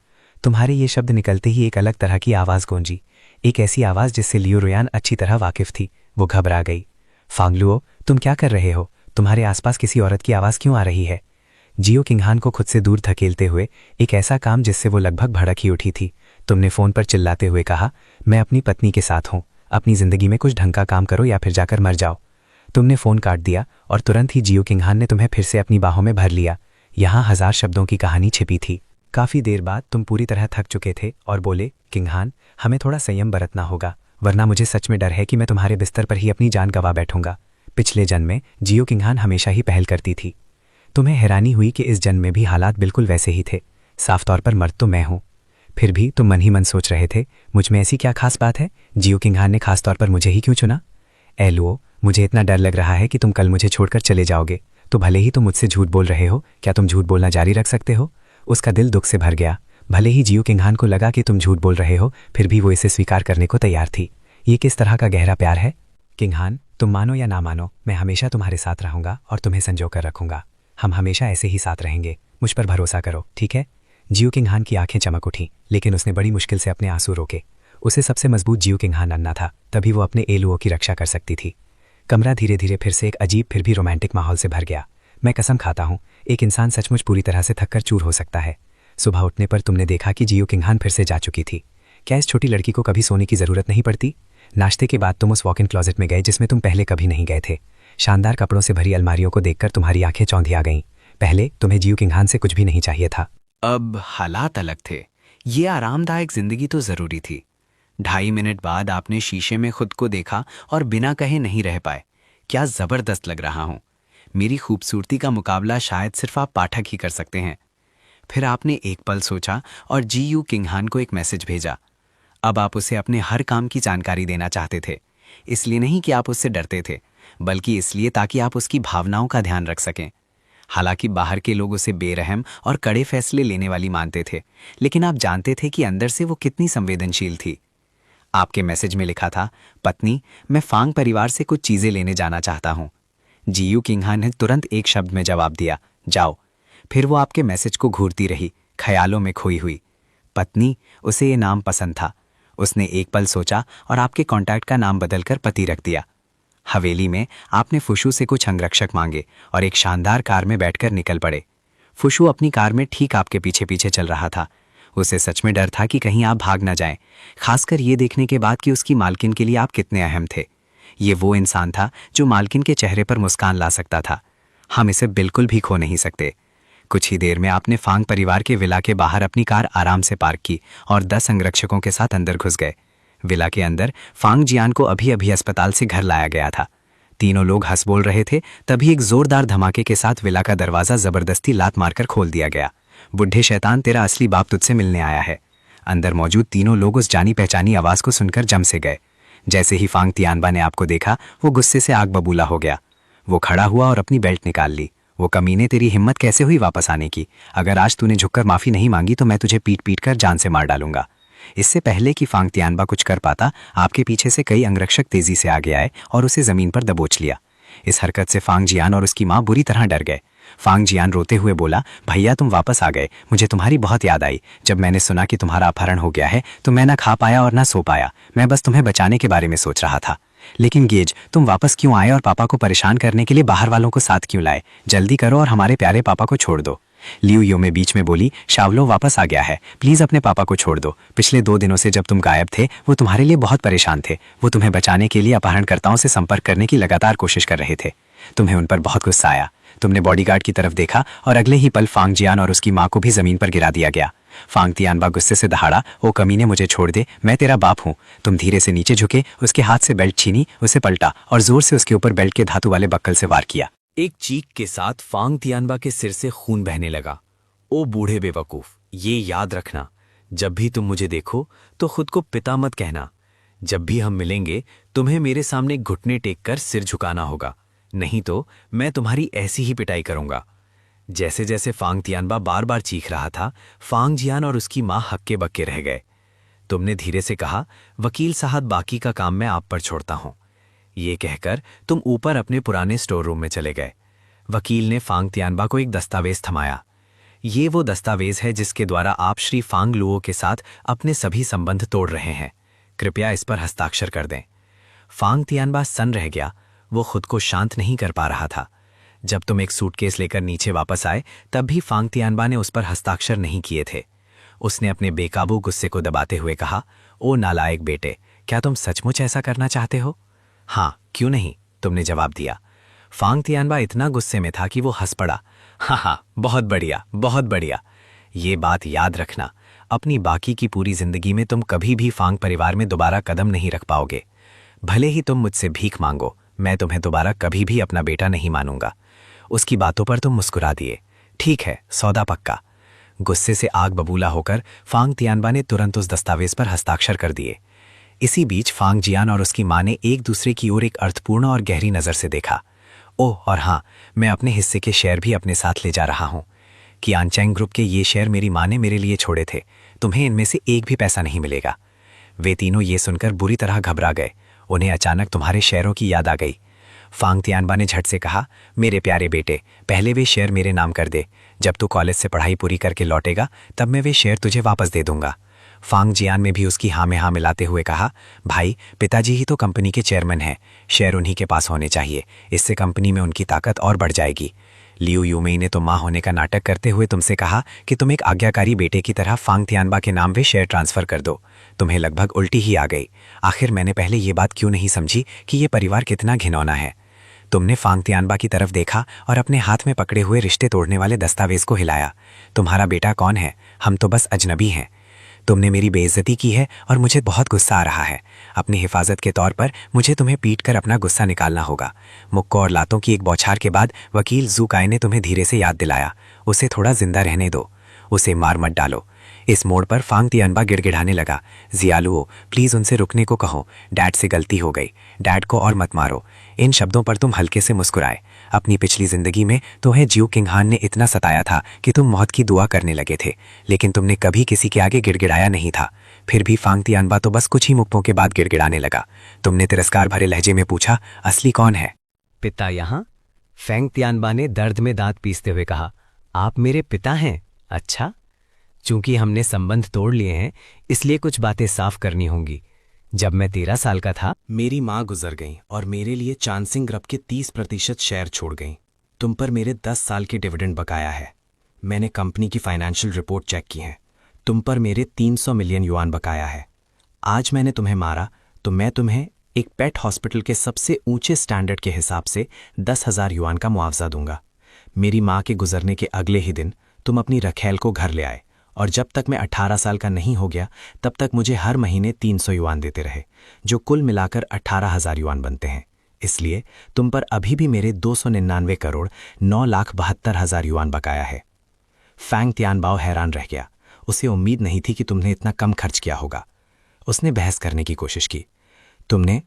तुम्हारे ये शब्द निकलते ही एक अलग तरह की आवाज गूंजी, एक ऐसी आवाज जिससे लियो रुयान अच्छी तरह वाकिफ थी। वो घबरा गई। फांगलुओ, तुम क्या कर रहे हो? तुम्हारे आसपास किसी औरत की आवाज क्यों आ रही है? जियो किंगहान को खुद से दूर धकेलते हुए एक ऐसा काम जिससे वो लगभग भड़क ही उठी थी। तुमने फोन पर चिल्लाते हुए कहा, मैं अपनी पत्नी के साथ हूं। अपनी जिंदगी में कुछ ढंग का काम करो या फिर जाकर मर जाओ। तुमने फोन काट दिया और तुरंत ही जियो किंगहान ने तुम्हें फिर से अपनी बाहों में भर लिया। यहां 1000 शब्दों की कहानी छिपी थी। काफी देर बाद तुम पूरी तरह थक चुके थे और बोले, किंगहान, हमें थोड़ा संयम बरतना होगा, वरना मुझे सच में डर है कि मैं तुम्हारे बिस्तर पर ही अपनी जान गंवा बैठूंगा। पिछले जन्म में जियो किंगहान हमेशा ही पहल करती थी। तुम्हें हैरानी हुई कि इस जन्म में भी हालात बिल्कुल वैसे ही थे। साफ तौर पर मर्द तो मैं हूं। फिर भी तुम मन ही मन सोच रहे थे, मुझ में ऐसी क्या खास बात है? जियो किंगहान ने खास तौर पर मुझे ही क्यों चुना? ए लुओ, मुझे इतना डर लग रहा है कि तुम कल मुझे छोड़कर चले जाओगे। तो भले ही तुम मुझसे झूठ बोल रहे हो, क्या तुम झूठ बोलना जारी रख सकते हो? उसका दिल दुख से भर गया। भले ही जियो किंगहान को लगा कि तुम झूठ बोल रहे हो, फिर भी वो इसे स्वीकार करने को तैयार थी। ये किस तरह का गहरा प्यार है? किंगहान, तुम मानो या ना मानो, मैं हमेशा तुम्हारे साथ रहूंगा और तुम्हें संजो कर रखूंगा। हम हमेशा ऐसे ही साथ रहेंगे। मुझ पर भरोसा करो, ठीक है? जियो किंगहान की आंखें चमक उठीं, लेकिन उसने बड़ी मुश्किल से अपने आंसू रोके। उसे सबसे मजबूत जियो किंगहान अन्ना था, तभी वो अपने एलुओ की रक्षा कर सकती थी। कमरा धीरे धीरे फिर से एक अजीब फिर भी रोमांटिक माहौल से भर गया। मैं कसम खाता हूं, एक इंसान सचमुच पूरी तरह से थककर चूर हो सकता है। सुबह उठने पर तुमने देखा कि जियो किंगहान फिर से जा चुकी थी। क्या इस छोटी लड़की को कभी सोने की जरूरत नहीं पड़ती? नाश्ते के बाद तुम उस वॉक इन क्लोजेट में गए जिसमें तुम पहले कभी नहीं गए थे। शानदार कपड़ों से भरी अलमारियों को देखकर तुम्हारी आंखें चौंधिया गईं। पहले तुम्हें जियो किंगहान से कुछ भी नहीं चाहिए था। अब हालात अलग थे। ये आरामदायक जिंदगी तो जरूरी थी। 2.5 मिनट बाद आपने शीशे में खुद को देखा और बिना कहे नहीं रह पाए, क्या जबरदस्त लग रहा हूं। मेरी खूबसूरती का मुकाबला शायद सिर्फ आप पाठक ही कर सकते हैं। फिर आपने एक पल सोचा और जियो किंगहान को एक मैसेज भेजा। अब आप उसे अपने हर काम की जानकारी देना चाहते थे। इसलिए नहीं कि आप उससे डरते थे, बल्कि इसलिए ताकि आप उसकी भावनाओं का ध्यान रख सकें। हालांकि बाहर के लोग उसे बेरहम और कड़े फैसले लेने वाली मानते थे, लेकिन आप जानते थे कि अंदर से वो कितनी संवेदनशील थी। आपके मैसेज में लिखा था, पत्नी, मैं फांग परिवार से कुछ चीजें लेने जाना चाहता हूं। जियो किंगहान ने तुरंत एक शब्द में जवाब दिया, जाओ। फिर वो आपके मैसेज को घूरती रही, ख्यालों में खोई हुई। पत्नी, उसे ये नाम पसंद था। उसने एक पल सोचा और आपके कॉन्टैक्ट का नाम बदलकर पति रख दिया। हवेली में आपने फुशु से कुछ अंगरक्षक मांगे और एक शानदार कार में बैठकर निकल पड़े। फुशु अपनी कार में ठीक आपके पीछे पीछे चल रहा था। उसे सच में डर था कि कहीं आप भाग ना जाएं, खासकर ये देखने के बाद कि उसकी मालकिन के लिए आप कितने अहम थे। ये वो इंसान था जो मालकिन के चेहरे पर मुस्कान ला सकता था। हम इसे बिल्कुल भी खो नहीं सकते। कुछ ही देर में आपने फांग परिवार के विला के बाहर अपनी कार आराम से पार्क की और 10 अंगरक्षकों के साथ अंदर घुस गए। विला के अंदर फांग जियान को अभी अभी अस्पताल से घर लाया गया था। तीनों लोग हंस बोल रहे थे, तभी एक जोरदार धमाके के साथ विला का दरवाजा जबरदस्ती लात मारकर खोल दिया गया। बुढ़े शैतान, तेरा असली बाप तुझसे मिलने आया है। अंदर मौजूद तीनों लोग उस जानी पहचानी आवाज को सुनकर जम से गए। जैसे ही फांग तियानबा ने आपको देखा, वो गुस्से से आग बबूला हो गया। वो खड़ा हुआ और अपनी बेल्ट निकाल ली। वो कमीने, तेरी हिम्मत कैसे हुई वापस आने की? अगर आज तूने झुककर माफी नहीं मांगी तो मैं तुझे पीट पीट कर जान से मार डालूंगा। इससे पहले कि फांग तियानबा कुछ कर पाता, आपके पीछे से कई अंगरक्षक तेजी से आगे आए और उसे जमीन पर दबोच लिया। इस हरकत से फांग जियान और उसकी माँ बुरी तरह डर गए। फांग जियान रोते हुए बोला, भैया तुम वापस आ गए, मुझे तुम्हारी बहुत याद आई। जब मैंने सुना कि तुम्हारा अपहरण हो गया है तो मैं ना खा पाया और ना सो पाया। मैं बस तुम्हें बचाने के बारे में सोच रहा था। लेकिन गेज, तुम वापस क्यों आए और पापा को परेशान करने के लिए बाहर वालों को साथ क्यों लाए? जल्दी करो और हमारे प्यारे पापा को छोड़ दो। लियू यो में बीच में बोली, शावलो वापस आ गया है, प्लीज अपने पापा को छोड़ दो। पिछले 2 दिनों से जब तुम गायब थे वो तुम्हारे लिए बहुत परेशान थे। वो तुम्हें बचाने के लिए अपहरणकर्ताओं से संपर्क करने की लगातार कोशिश कर रहे थे। तुम्हें उन पर बहुत गुस्सा आया। तुमने बॉडीगार्ड की तरफ देखा और अगले ही पल फांग जियान और उसकी माँ को भी जमीन पर गिरा दिया गया। फांग तियानबा गुस्से से दहाड़ा, ओ कमीने मुझे छोड़ दे, मैं तेरा बाप हूँ। तुम धीरे से नीचे झुके, उसके हाथ से बेल्ट छीनी, उसे पलटा और जोर से उसके ऊपर बेल्ट के धातु वाले बक्कल से वार किया। एक चीख के साथ फांग तियानबा के सिर से खून बहने लगा। ओ बूढ़े बेवकूफ, ये याद रखना, जब भी तुम मुझे देखो तो खुद को पिता मत कहना। जब भी हम मिलेंगे तुम्हें मेरे सामने घुटने टेक कर सिर झुकाना होगा, नहीं तो मैं तुम्हारी ऐसी ही पिटाई करूंगा। जैसे जैसे फांग तियानबा बार बार चीख रहा था, फांग जियान और उसकी माँ हक्के बक्के रह गए। तुमने धीरे से कहा, वकील साहब बाकी का काम मैं आप पर छोड़ता हूं। ये कहकर तुम ऊपर अपने पुराने स्टोर रूम में चले गए। वकील ने फांग तियानबा को एक दस्तावेज थमाया। ये वो दस्तावेज है जिसके द्वारा आप श्री फांग लुओ के साथ अपने सभी संबंध तोड़ रहे हैं। कृपया इस पर हस्ताक्षर कर दें। फांग तियानबा सन्न रह गया। वो खुद को शांत नहीं कर पा रहा था। जब तुम एक सूटकेस लेकर नीचे वापस आए तब भी फांग तियानबा ने उस पर हस्ताक्षर नहीं किए थे। उसने अपने बेकाबू गुस्से को दबाते हुए कहा, ओ नालायक बेटे, क्या तुम सचमुच ऐसा करना चाहते हो? हाँ, क्यों नहीं, तुमने जवाब दिया। फांग तियानबा इतना गुस्से में था कि वो हंस पड़ा। हाँ, बहुत बढ़िया, बहुत बढ़िया। ये बात याद रखना, अपनी बाकी की पूरी जिंदगी में तुम कभी भी फांग परिवार में दोबारा कदम नहीं रख पाओगे। भले ही तुम मुझसे भीख मांगो, मैं तुम्हें दोबारा कभी भी अपना बेटा नहीं मानूंगा। उसकी बातों पर तुम मुस्कुरा दिए। ठीक है, सौदा पक्का। गुस्से से आग बबूला होकर फांग तियानबा ने तुरंत उस दस्तावेज पर हस्ताक्षर कर दिए। इसी बीच फांग जियान और उसकी मां ने एक दूसरे की ओर एक अर्थपूर्ण और गहरी नजर से देखा। ओह, और हाँ, मैं अपने हिस्से के शेयर भी अपने साथ ले जा रहा हूं। कियानचैंग ग्रुप के ये शेयर मेरी मां ने मेरे लिए छोड़े थे। तुम्हें इनमें से एक भी पैसा नहीं मिलेगा। वे तीनों ये सुनकर बुरी तरह घबरा गए। उन्हें अचानक तुम्हारे शेयरों की याद आ गई। फांग तियानबा ने झट से कहा, मेरे प्यारे बेटे, पहले वे शेयर मेरे नाम कर दे। जब तू कॉलेज से पढ़ाई पूरी करके लौटेगा तब मैं वे शेयर तुझे वापस दे दूंगा। फांग जियान ने भी उसकी हाँ में हाँ मिलाते हुए कहा, भाई, पिताजी ही तो कंपनी के चेयरमैन हैं, शेयर उन्हीं के पास होने चाहिए। इससे कंपनी में उनकी ताकत और बढ़ जाएगी। लियू यूमेई ने तो माँ होने का नाटक करते हुए तुमसे कहा कि तुम एक आज्ञाकारी बेटे की तरह फांग तियानबा के नाम वे शेयर ट्रांसफर कर दो। तुम्हें लगभग उल्टी ही आ गई। आखिर मैंने पहले ये बात क्यों नहीं समझी कि ये परिवार कितना घिनौना है। तुमने फांग तियानबा की तरफ देखा और अपने हाथ में पकड़े हुए रिश्ते तोड़ने वाले दस्तावेज को हिलाया। तुम्हारा बेटा कौन है? हम तो बस अजनबी हैं। तुमने मेरी बेइज्जती की है और मुझे बहुत गुस्सा आ रहा है। अपनी हिफाजत के तौर पर मुझे तुम्हें पीट कर अपना गुस्सा निकालना होगा। मुक्कों और लातों की एक बौछार के बाद वकील ज़ुकाई ने तुम्हें धीरे से याद दिलाया, उसे थोड़ा जिंदा रहने दो, उसे मार मत डालो। इस मोड़ पर फांग तियानबा गिड़गिड़ाने लगा, जियालुओ, प्लीज उनसे रुकने को कहो, डैड से गलती हो गई, डैड को और मत मारो। इन शब्दों पर तुम हल्के से मुस्कुराए। अपनी पिछली जिंदगी में तुम्हें जियो किंगहान ने इतना सताया था कि तुम मौत की दुआ करने लगे थे, लेकिन तुमने कभी किसी के आगे गिड़गिड़ाया नहीं था। फिर भी फांग तियानबा तो बस कुछ ही मुक्कों के बाद गिड़गिड़ाने लगा। तुमने तिरस्कार भरे लहजे में पूछा, असली कौन है? पिता यहाँ? फैंग तियानबा ने दर्द में दांत पीसते हुए कहा, आप मेरे पिता हैं? अच्छा, चूंकि हमने संबंध तोड़ लिए हैं इसलिए कुछ बातें साफ करनी होंगी। जब मैं 13 साल का था, मेरी माँ गुजर गई और मेरे लिए चांसिंग ग्रुप के 30% शेयर छोड़ गई। तुम पर मेरे 10 साल के डिविडेंड बकाया है। मैंने कंपनी की फाइनेंशियल रिपोर्ट चेक की है। तुम पर मेरे 300 मिलियन युआन बकाया है। आज मैंने तुम्हें मारा तो मैं तुम्हें एक पेट हॉस्पिटल के सबसे ऊंचे स्टैंडर्ड के हिसाब से 10,000 युआन का मुआवजा दूंगा। मेरी माँ के गुजरने के अगले ही दिन तुम अपनी रखेल को घर ले आए और जब तक मैं 18 साल का नहीं हो गया तब तक मुझे हर महीने 300 युआन देते रहे, जो कुल मिलाकर 18,000 युआन बनते हैं। इसलिए तुम पर अभी भी मेरे 299 करोड़ 9,72,000 युआन बकाया है। फैंग तियानबाओ हैरान रह गया। उसे उम्मीद नहीं थी कि तुमने इतना कम खर्च किया होगा। उसने बहस करने की कोशिश की। तुमने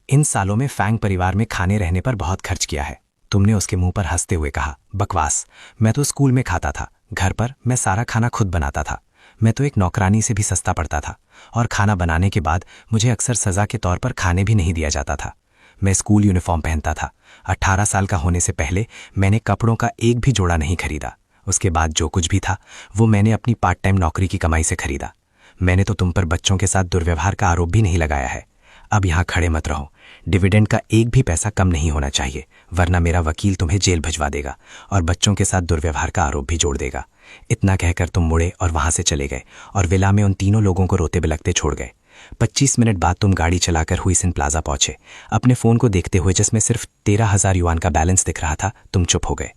इन सालों में फैंग परिवार में खाने रहने पर बहुत खर्च किया है। तुमने उसके मुंह पर हंसते हुए कहा, बकवास, मैं तो स्कूल में खाता था, घर पर मैं सारा खाना खुद बनाता था। मैं तो एक नौकरानी से भी सस्ता पड़ता था, और खाना बनाने के बाद मुझे अक्सर सजा के तौर पर खाने भी नहीं दिया जाता था। मैं स्कूल यूनिफॉर्म पहनता था। 18 साल का होने से पहले मैंने कपड़ों का एक भी जोड़ा नहीं खरीदा। उसके बाद जो कुछ भी था वो मैंने अपनी पार्ट टाइम नौकरी की कमाई से खरीदा। मैंने तो तुम पर बच्चों के साथ दुर्व्यवहार का आरोप भी नहीं लगाया है। अब यहाँ खड़े मत रहो। डिविडेंड का एक भी पैसा कम नहीं होना चाहिए, वरना मेरा वकील तुम्हें जेल भिजवा देगा और बच्चों के साथ दुर्व्यवहार का आरोप भी जोड़ देगा। इतना कहकर तुम मुड़े और वहां से चले गए और विला में उन तीनों लोगों को रोते बिलखते छोड़ गए। 25 मिनट बाद तुम गाड़ी चलाकर हुइसिन प्लाजा पहुंचे। अपने फोन को देखते हुए, जिसमें सिर्फ 13,000 युआन का बैलेंस दिख रहा था, तुम चुप हो गए।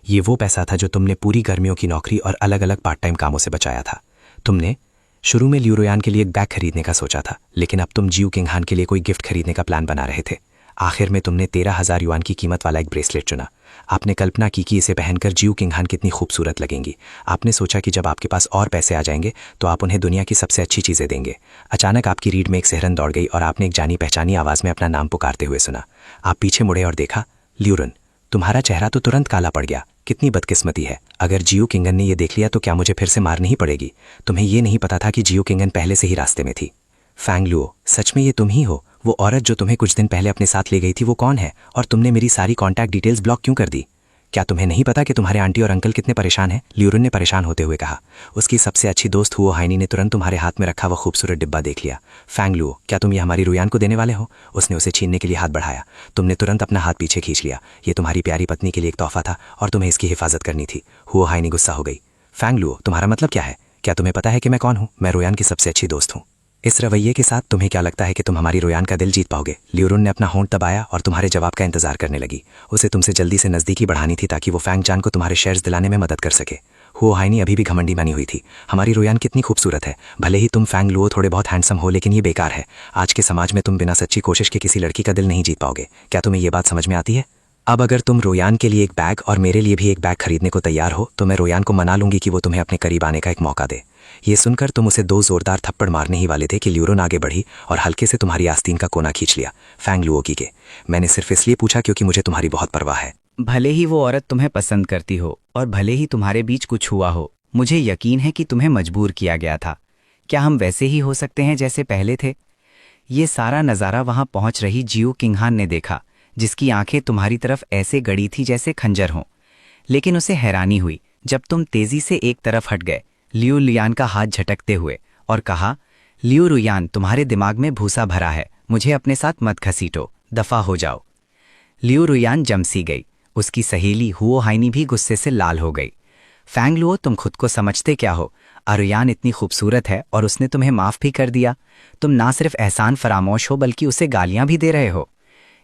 ये वो पैसा था जो तुमने पूरी गर्मियों की नौकरी और अलग अलग पार्ट टाइम कामों से बचाया था। तुमने शुरू में लियू रुयान के लिए एक बैग खरीदने का सोचा था, लेकिन अब तुम जियो किंगहान के लिए कोई गिफ्ट खरीदने का प्लान बना रहे थे। आखिर में तुमने 13,000 युआन की कीमत वाला एक ब्रेसलेट चुना। आपने कल्पना की कि इसे पहनकर जियो किंगहान कितनी खूबसूरत लगेंगी। आपने सोचा कि जब आपके पास और पैसे आ जाएंगे तो आप उन्हें दुनिया की सबसे अच्छी चीज़ें देंगे। अचानक आपकी रीढ़ में एक सिहरन दौड़ गई और आपने एक जानी पहचानी आवाज़ में अपना नाम पुकारते हुए सुना। आप पीछे मुड़े और देखा, ल्यूरन। तुम्हारा चेहरा तो तुरंत काला पड़ गया। कितनी बदकिस्मती है। अगर जियो किंगन ने यह देख लिया तो क्या मुझे फिर से मार नहीं पड़ेगी? तुम्हें यह नहीं पता था कि जियो किंगन पहले से ही रास्ते में थी। फैंग लुओ, सच में ये तुम ही हो? वो औरत जो तुम्हें कुछ दिन पहले अपने साथ ले गई थी, वो कौन है? और तुमने मेरी सारी कॉन्टैक्ट डिटेल्स ब्लॉक क्यों कर दी? क्या तुम्हें नहीं पता कि तुम्हारे आंटी और अंकल कितने परेशान हैं? ल्यूरन ने परेशान होते हुए कहा। उसकी सबसे अच्छी दोस्त हुओ हाइनी ने तुरंत तुम्हारे हाथ में रखा वह खूबसूरत डिब्बा देख लिया। फैंग लुओ, क्या तुम ये हमारी रुयान को देने वाले हो? उसने उसे छीनने के लिए हाथ बढ़ाया। तुमने तुरंत अपना हाथ पीछे खींच लिया। ये तुम्हारी प्यारी पत्नी के लिए एक तोहफा था और तुम्हें इसकी हिफाजत करनी थी। हुओ हाइनी गुस्सा हो गई। फैंग लुओ, तुम्हारा मतलब क्या है? क्या तुम्हें पता है कि मैं कौन हूँ? मैं रुयान की सबसे अच्छी दोस्त हूँ। इस रवैये के साथ तुम्हें क्या लगता है कि तुम हमारी रुयान का दिल जीत पाओगे? ल्यूरन ने अपना होंठ दबाया और तुम्हारे जवाब का इंतजार करने लगी। उसे तुमसे जल्दी से नजदीकी बढ़ानी थी ताकि वो फैंग जान को तुम्हारे शेयर्स दिलाने में मदद कर सके। हुओ हाइनी अभी भी घमंडी बनी हुई थी। हमारी रुयान कितनी खूबसूरत है। भले ही तुम फैंग लुओ थोड़े बहुत हैंडसम हो, लेकिन ये बेकार है। आज के समाज में तुम बिना सच्ची कोशिश के किसी लड़की का दिल नहीं जीत पाओगे। क्या तुम्हें ये बात समझ में आती है? अब अगर तुम रोयान के लिए एक बैग और मेरे लिए भी एक बैग खरीदने को तैयार हो तो मैं रोयान को मना लूंगी कि वो तुम्हें अपने करीब आने का एक मौका दे। ये सुनकर तुम उसे 2 जोरदार थप्पड़ मारने ही वाले थे कि ल्यूरन आगे बढ़ी और हल्के से तुम्हारी आस्तीन का कोना खींच लिया। फैंग लुओ की के, मैंने सिर्फ इसलिए पूछा क्योंकि मुझे तुम्हारी बहुत परवाह है। भले ही वो औरत तुम्हें पसंद करती हो और भले ही तुम्हारे बीच कुछ हुआ हो, मुझे यकीन है कि तुम्हें मजबूर किया गया था। क्या हम वैसे ही हो सकते हैं जैसे पहले थे? ये सारा नज़ारा वहां पहुंच रही जियो किंगहान ने देखा, जिसकी आंखें तुम्हारी तरफ ऐसे गड़ी थी जैसे खंजर हों। लेकिन उसे हैरानी हुई जब तुम तेजी से एक तरफ हट गए, लियू रुयान का हाथ झटकते हुए, और कहा, लियू रुयान, तुम्हारे दिमाग में भूसा भरा है। मुझे अपने साथ मत घसीटो, दफा हो जाओ। लियू रुयान जमसी गई। उसकी सहेली हुओ हाइनी भी गुस्से से लाल हो गई। फैंग लुओ, तुम खुद को समझते क्या हो? रुयान इतनी खूबसूरत है और उसने तुम्हें माफ भी कर दिया। तुम ना सिर्फ एहसान फरामोश हो बल्कि उसे गालियां भी दे रहे हो।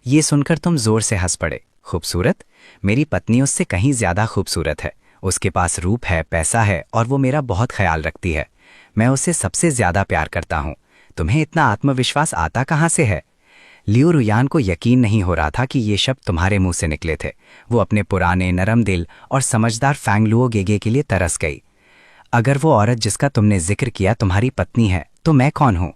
ये सुनकर तुम जोर से हंस पड़े। खूबसूरत? मेरी पत्नी उससे कहीं ज्यादा खूबसूरत है। उसके पास रूप है, पैसा है और वो मेरा बहुत ख्याल रखती है। मैं उससे सबसे ज्यादा प्यार करता हूँ। तुम्हें इतना आत्मविश्वास आता कहाँ से है? लियू रुयान को यकीन नहीं हो रहा था कि ये शब्द तुम्हारे मुंह से निकले थे। वो अपने पुराने नरम दिल और समझदार फैंग लुओ गेगे के लिए तरस गई। अगर वो औरत जिसका तुमने जिक्र किया तुम्हारी पत्नी है तो मैं कौन हूँ?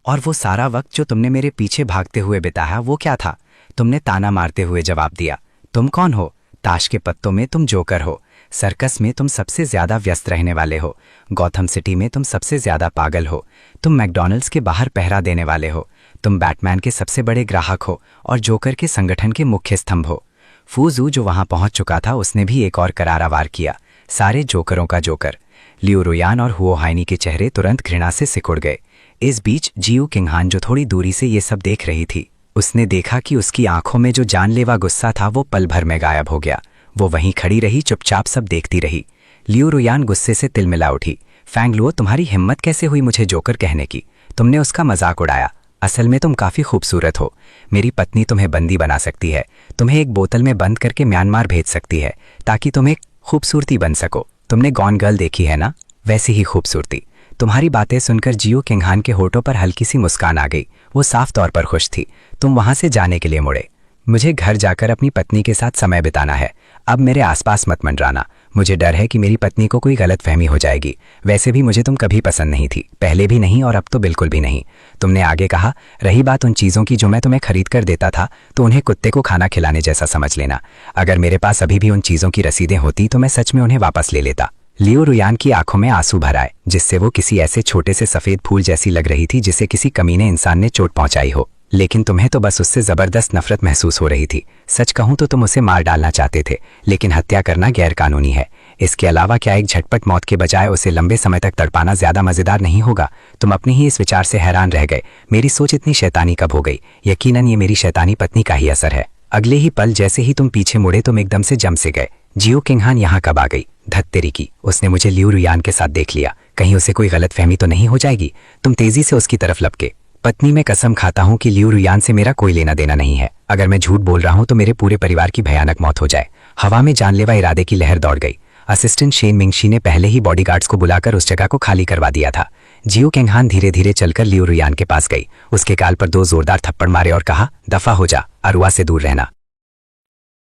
और वो सारा वक्त जो तुमने मेरे पीछे भागते हुए बिताया वो क्या था? तुमने ताना मारते हुए जवाब दिया। तुम कौन हो? ताश के पत्तों में तुम जोकर हो। सर्कस में तुम सबसे ज्यादा व्यस्त रहने वाले हो। गौथम सिटी में तुम सबसे ज्यादा पागल हो। तुम मैकडॉनल्ड्स के बाहर पहरा देने वाले हो। तुम बैटमैन के सबसे बड़े ग्राहक हो और जोकर के संगठन के मुख्य स्तंभ हो। फूजू जो वहां पहुंच चुका था उसने भी एक और करारा वार किया। सारे जोकरों का जोकर। लियू रुयान और हुओ हाइनी के चेहरे तुरंत घृणा से सिकुड़ गए। इस बीच जियो किंगहान जो थोड़ी दूरी से ये सब देख रही थी, उसने देखा कि उसकी आंखों में जो जानलेवा गुस्सा था वो पल भर में गायब हो गया। वो वहीं खड़ी रही, चुपचाप सब देखती रही। लियू रुयान गुस्से से तिलमिला उठी। फैंग लुओ, तुम्हारी हिम्मत कैसे हुई मुझे जोकर कहने की? तुमने उसका मजाक उड़ाया। असल में तुम काफी खूबसूरत हो। मेरी पत्नी तुम्हें बंदी बना सकती है। तुम्हें एक बोतल में बंद करके म्यांमार भेज सकती है ताकि तुम एक खूबसूरती बन सको। तुमने गॉन गर्ल देखी है ना? वैसी ही खूबसूरती। तुम्हारी बातें सुनकर जियो किंगहान के होठों पर हल्की सी मुस्कान आ गई। वो साफ तौर पर खुश थी। तुम वहां से जाने के लिए मुड़े। मुझे घर जाकर अपनी पत्नी के साथ समय बिताना है। अब मेरे आसपास मत मंडराना। मुझे डर है कि मेरी पत्नी को कोई गलतफहमी हो जाएगी। वैसे भी मुझे तुम कभी पसंद नहीं थी, पहले भी नहीं और अब तो बिल्कुल भी नहीं। तुमने आगे कहा, रही बात उन चीज़ों की जो मैं तुम्हें खरीद कर देता था तो उन्हें कुत्ते को खाना खिलाने जैसा समझ लेना। अगर मेरे पास अभी भी उन चीज़ों की रसीदें होती तो मैं सच में उन्हें वापस ले लेता। लियो रुयान की आंखों में आंसू भर आए, जिससे वो किसी ऐसे छोटे से सफेद फूल जैसी लग रही थी जिसे किसी कमीने इंसान ने चोट पहुंचाई हो। लेकिन तुम्हें तो बस उससे जबरदस्त नफरत महसूस हो रही थी। सच कहूं तो तुम उसे मार डालना चाहते थे, लेकिन हत्या करना गैर कानूनी है। इसके अलावा क्या एक झटपट मौत के बजाय उसे लंबे समय तक तड़पाना ज्यादा मजेदार नहीं होगा? तुम अपनी ही इस विचार से हैरान रह गए। मेरी सोच इतनी शैतानी कब हो गई? यकीनन ये मेरी शैतानी पत्नी का ही असर है। अगले ही पल जैसे ही तुम पीछे मुड़े तुम एकदम से जम से गए। जियो किंगहान यहाँ कब आ गई? धत्तेरी की, उसने मुझे लियो रुयान के साथ देख लिया। कहीं उसे कोई गलतफहमी तो नहीं हो जाएगी? तुम तेजी से उसकी तरफ लपके। पत्नी, मैं कसम खाता हूं कि लियो रुयान से मेरा कोई लेना देना नहीं है। अगर मैं झूठ बोल रहा हूं तो मेरे पूरे परिवार की भयानक मौत हो जाए। हवा में जानलेवा इरादे की लहर दौड़ गई। असिस्टेंट शेन मिंगशी ने पहले ही बॉडीगार्ड्स को बुलाकर उस जगह को खाली करवा दिया था। जियो किंगहान धीरे धीरे चलकर लियो रुयान के पास गई, उसके गाल पर 2 जोरदार थप्पड़ मारे और कहा, दफा हो जा, अरुआ से दूर रहना।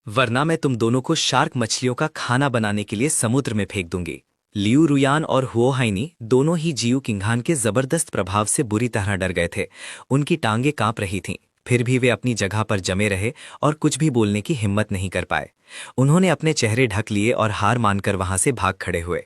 वरना मैं तुम दोनों को शार्क मछलियों का खाना बनाने के लिए समुद्र में फेंक दूंगी। लियू रुयान और हुओ हाइनी दोनों ही जियो किंगहान के जबरदस्त प्रभाव से बुरी तरह डर गए थे। उनकी टांगें कांप रही थीं, फिर भी वे अपनी जगह पर जमे रहे और कुछ भी बोलने की हिम्मत नहीं कर पाए। उन्होंने अपने चेहरे ढक लिए और हार मानकर वहां से भाग खड़े हुए।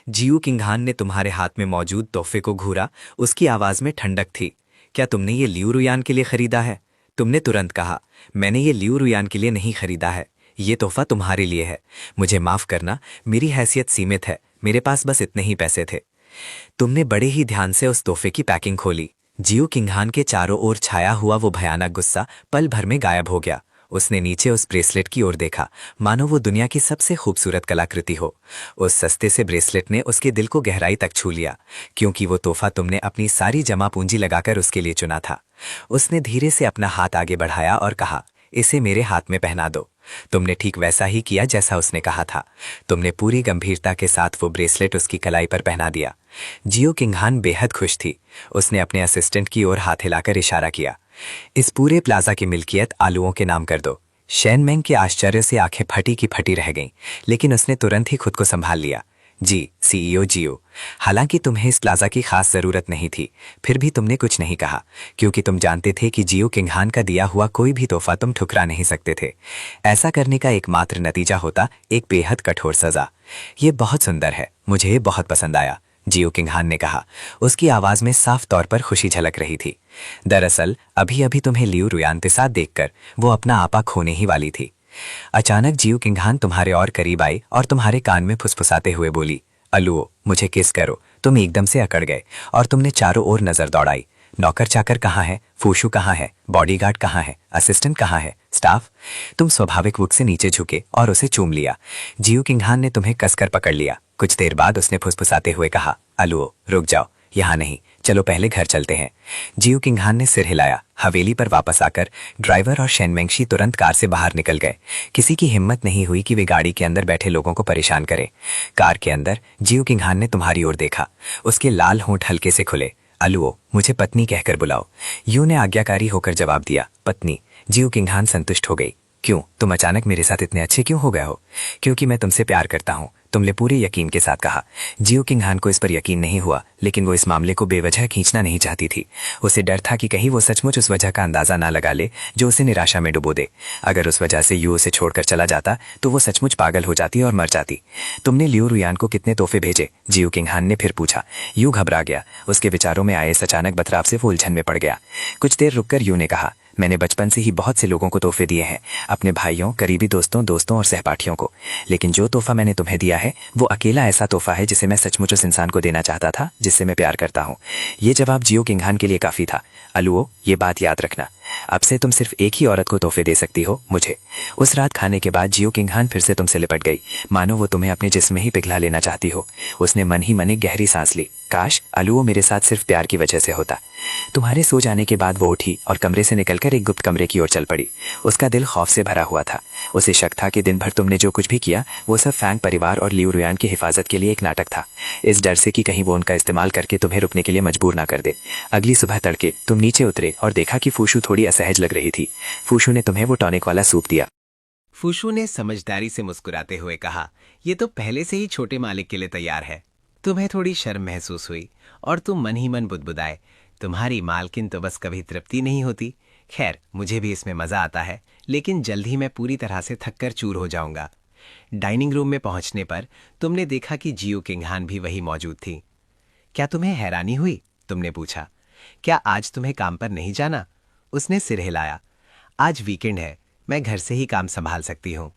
जियो किंगहान ने तुम्हारे हाथ में मौजूद तोहफे को घूरा। उसकी आवाज में ठंडक थी। क्या तुमने ये लियू रुयान के लिए खरीदा है? तुमने तुरंत कहा, मैंने ये लियू रुयान के लिए नहीं खरीदा है, ये तोहफा तुम्हारे लिए है। मुझे माफ करना, मेरी हैसियत सीमित है, मेरे पास बस इतने ही पैसे थे। तुमने बड़े ही ध्यान से उस तोहफे की पैकिंग खोली। जियो किंगहान के चारों ओर छाया हुआ वो भयानक गुस्सा पल भर में गायब हो गया। उसने नीचे उस ब्रेसलेट की ओर देखा, मानो वो दुनिया की सबसे खूबसूरत कलाकृति हो। उस सस्ते से ब्रेसलेट ने उसके दिल को गहराई तक छू लिया, क्योंकि वो तोहफा तुमने अपनी सारी जमा पूंजी लगाकर उसके लिए चुना था। उसने धीरे से अपना हाथ आगे बढ़ाया और कहा, इसे मेरे हाथ में पहना दो। तुमने ठीक वैसा ही किया जैसा उसने कहा था। तुमने पूरी गंभीरता के साथ वो ब्रेसलेट उसकी कलाई पर पहना दिया। जियो किंगहान बेहद खुश थी। उसने अपने असिस्टेंट की ओर हाथ हिलाकर इशारा किया, इस पूरे प्लाजा की मिल्कियत आलुओं के नाम कर दो। शैन मेंग के आश्चर्य से आंखें फटी की फटी रह गईं, लेकिन उसने तुरंत ही खुद को संभाल लिया। जी सीईओ जियो, हालांकि तुम्हें इस प्लाजा की खास जरूरत नहीं थी, फिर भी तुमने कुछ नहीं कहा, क्योंकि तुम जानते थे कि जियो किंगहान का दिया हुआ कोई भी तोहफा तुम ठुकरा नहीं सकते थे। ऐसा करने का एकमात्र नतीजा होता एक बेहद कठोर सजा। ये बहुत सुंदर है, मुझे ये बहुत पसंद आया, जियो किंगहान ने कहा। उसकी आवाज में साफ तौर पर खुशी झलक रही थी। दरअसल अभी अभी तुम्हें लियू रुयान के साथ देखकर वो अपना आपा खोने ही वाली थी। अचानक जियो किंगहान तुम्हारे और करीब आई और तुम्हारे कान में फुसफुसाते हुए बोली, अलुओ, मुझे किस करो। तुम एकदम से अकड़ गए और तुमने चारों ओर नजर दौड़ाई। नौकर चाकर कहाँ है? फूशू कहाँ है? बॉडीगार्ड कहाँ है? असिस्टेंट कहाँ है? स्टाफ? तुम स्वाभाविक रूप से नीचे झुके और उसे चूम लिया। जियो किंगहान ने तुम्हें कसकर पकड़ लिया। कुछ देर बाद उसने फुसफुसाते हुए कहा, अलुओ, रुक जाओ, यहाँ नहीं, चलो पहले घर चलते हैं। जियो किंगहान ने सिर हिलाया। हवेली पर वापस आकर ड्राइवर और शेन मेंगशी तुरंत कार से बाहर निकल गए। किसी की हिम्मत नहीं हुई कि वे गाड़ी के अंदर बैठे लोगों को परेशान करें। कार के अंदर जियो किंगहान ने तुम्हारी ओर देखा। उसके लाल होंठ हल्के से खुले। अलुओ, मुझे पत्नी कहकर बुलाओ। यू ने आज्ञाकारी होकर जवाब दिया, पत्नी। जियो किंगहान संतुष्ट हो गई। क्यों, तुम अचानक मेरे साथ इतने अच्छे क्यों हो गए हो? क्योंकि मैं तुमसे प्यार करता हूँ, तुमने पूरे यकीन के साथ कहा। जियो किंगहान को इस पर यकीन नहीं हुआ, लेकिन वो इस मामले को बेवजह खींचना नहीं चाहती थी। उसे डर था कि कहीं वो सचमुच उस वजह का अंदाजा ना लगा ले जो उसे निराशा में डुबो दे। अगर उस वजह से यू उसे छोड़कर चला जाता तो वो सचमुच पागल हो जाती और मर जाती। तुमने लियो रुयान को कितने तोहफे भेजे? जियो किंगहान ने फिर पूछा। यू घबरा गया। उसके विचारों में आए इस अचानक बतराव से वो उलझन में पड़ गया। कुछ देर रुककर यू ने कहा, मैंने बचपन से ही बहुत से लोगों को तोहफे दिए हैं, अपने भाइयों, करीबी दोस्तों और सहपाठियों को, लेकिन जो तोहफा मैंने तुम्हें दिया है वो अकेला ऐसा तोहफा है जिसे मैं सचमुच उस इंसान को देना चाहता था जिससे मैं प्यार करता हूँ। ये जवाब जियो किंगहान के लिए काफी था। अलुओ, ये बात याद रखना, अब से तुम सिर्फ एक ही औरत को तोहफे दे सकती हो, मुझे। उस रात खाने के बाद जियो किंगहान फिर से तुमसे लिपट गई, मानो वो तुम्हें अपने जिस्म में ही पिघला लेना चाहती हो। उसने मन ही मन एक गहरी सांस ली। काश अलुओ मेरे साथ सिर्फ प्यार की वजह से होता। तुम्हारे सो जाने के बाद वो उठी और कमरे से निकलकर एक गुप्त कमरे की ओर चल पड़ी। उसका दिल खौफ से भरा हुआ था। उसे शक था कि दिन भर तुमने जो कुछ भी किया वो सब फैंग परिवार और लियो रुयान की हिफाजत के लिए एक नाटक था। इस डर से कि कहीं वो उनका इस्तेमाल करके तुम्हें रुकने के लिए मजबूर ना कर दे। अगली सुबह तड़के तुम नीचे उतरे और देखा कि फूशू थोड़ी असहज लग रही थी। फूशू ने तुम्हें वो टॉनिक वाला सूप दिया। फूशू ने समझदारी से मुस्कुराते हुए कहा, ये तो पहले से ही छोटे मालिक के लिए तैयार है। तुम्हें थोड़ी शर्म महसूस हुई और तुम मन ही मन बुदबुदाए, तुम्हारी मालकिन तो बस कभी तृप्ति नहीं होती। खैर, मुझे भी इसमें मजा आता है, लेकिन जल्द ही मैं पूरी तरह से थककर चूर हो जाऊंगा। डाइनिंग रूम में पहुंचने पर तुमने देखा कि जियो किंगहान भी वही मौजूद थी। क्या तुम्हें हैरानी हुई? तुमने पूछा। क्या आज तुम्हें काम पर नहीं जाना? उसने सिर हिलाया। आज वीकेंड है, मैं घर से ही काम संभाल सकती हूँ।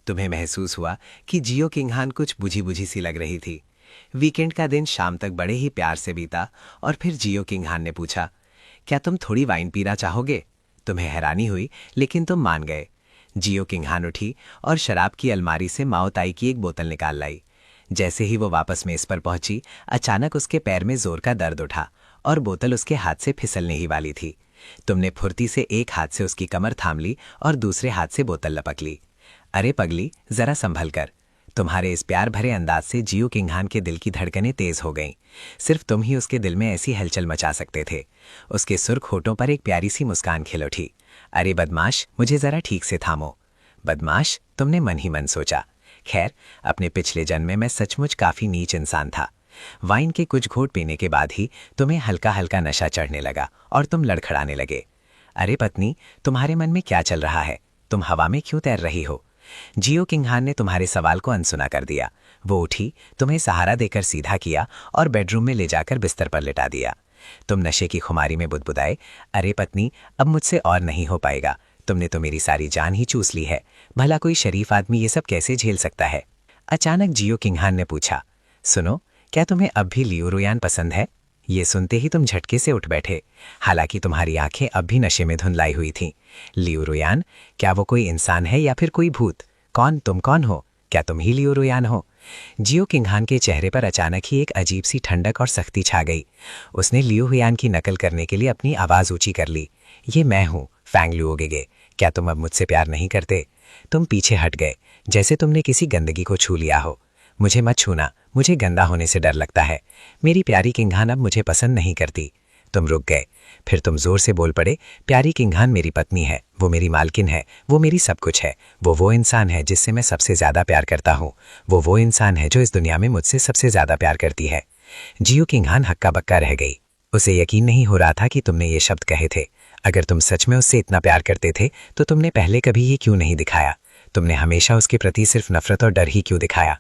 तुम्हें महसूस हुआ कि जियो किंगहान कुछ बुझी बुझी सी लग रही थी। वीकेंड का दिन शाम तक बड़े ही प्यार से बीता और फिर जियो किंगहान ने पूछा, क्या तुम थोड़ी वाइन पीना चाहोगे? तुम्हें हैरानी हुई, लेकिन तुम मान गए। जियो किंगहान उठी और शराब की अलमारी से माओताई की एक बोतल निकाल लाई। जैसे ही वो वापस मेज पर पहुंची, अचानक उसके पैर में जोर का दर्द उठा और बोतल उसके हाथ से फिसलने ही वाली थी। तुमने फुर्ती से एक हाथ से उसकी कमर थाम ली और दूसरे हाथ से बोतल लपक ली। अरे पगली, जरा संभल कर। तुम्हारे इस प्यार भरे अंदाज से जियो किंगहान के दिल की धड़कनें तेज हो गईं। सिर्फ तुम ही उसके दिल में ऐसी हलचल मचा सकते थे। उसके सुर्ख होठों पर एक प्यारी सी मुस्कान खिल उठी। अरे बदमाश, मुझे जरा ठीक से थामो। बदमाश, तुमने मन ही मन सोचा। खैर, अपने पिछले जन्म में मैं सचमुच काफी नीच इंसान था। वाइन के कुछ घोट पीने के बाद ही तुम्हें हल्का हल्का नशा चढ़ने लगा और तुम लड़खड़ाने लगे। अरे पत्नी, तुम्हारे मन में क्या चल रहा है? तुम हवा में क्यों तैर रही हो? जियो किंगहान ने तुम्हारे सवाल को अनसुना कर दिया। वो उठी, तुम्हें सहारा देकर सीधा किया और बेडरूम में ले जाकर बिस्तर पर लिटा दिया। तुम नशे की खुमारी में बुदबुदाए, अरे पत्नी, अब मुझसे और नहीं हो पाएगा। तुमने तो मेरी सारी जान ही चूस ली है। भला कोई शरीफ आदमी ये सब कैसे झेल सकता है? अचानक जियो किंगहान ने पूछा, सुनो, क्या तुम्हें अब भी लियो रुयान पसंद है? ये सुनते ही तुम झटके से उठ बैठे। हालांकि तुम्हारी आंखें अब भी नशे में धुंधलाई हुई थीं। लियो रुयान, क्या वो कोई इंसान है या फिर कोई भूत? तुम कौन हो? क्या तुम ही लियो रुयान हो? जियो किंगहान के चेहरे पर अचानक ही एक अजीब सी ठंडक और सख्ती छा गई। उसने लियो हुयान की नकल करने के लिए अपनी आवाज ऊंची कर ली। ये मैं हूँ, फैंग लुओगेगे। क्या तुम अब मुझसे प्यार नहीं करते? तुम पीछे हट गए, जैसे तुमने किसी गंदगी को छू लिया हो। मुझे मत छूना, मुझे गंदा होने से डर लगता है। मेरी प्यारी किंगहान अब मुझे पसंद नहीं करती। तुम रुक गए। फिर तुम जोर से बोल पड़े, प्यारी किंगहान मेरी पत्नी है, वो मेरी मालकिन है, वो मेरी सब कुछ है। वो इंसान है जिससे मैं सबसे ज्यादा प्यार करता हूँ। वो इंसान है जो इस दुनिया में मुझसे सबसे ज्यादा प्यार करती है। जियो किंगहान हक्का बक्का रह गई। उसे यकीन नहीं हो रहा था कि तुमने ये शब्द कहे थे। अगर तुम सच में उससे इतना प्यार करते थे तो तुमने पहले कभी ये क्यों नहीं दिखाया? तुमने हमेशा उसके प्रति सिर्फ नफरत और डर ही क्यों दिखाया?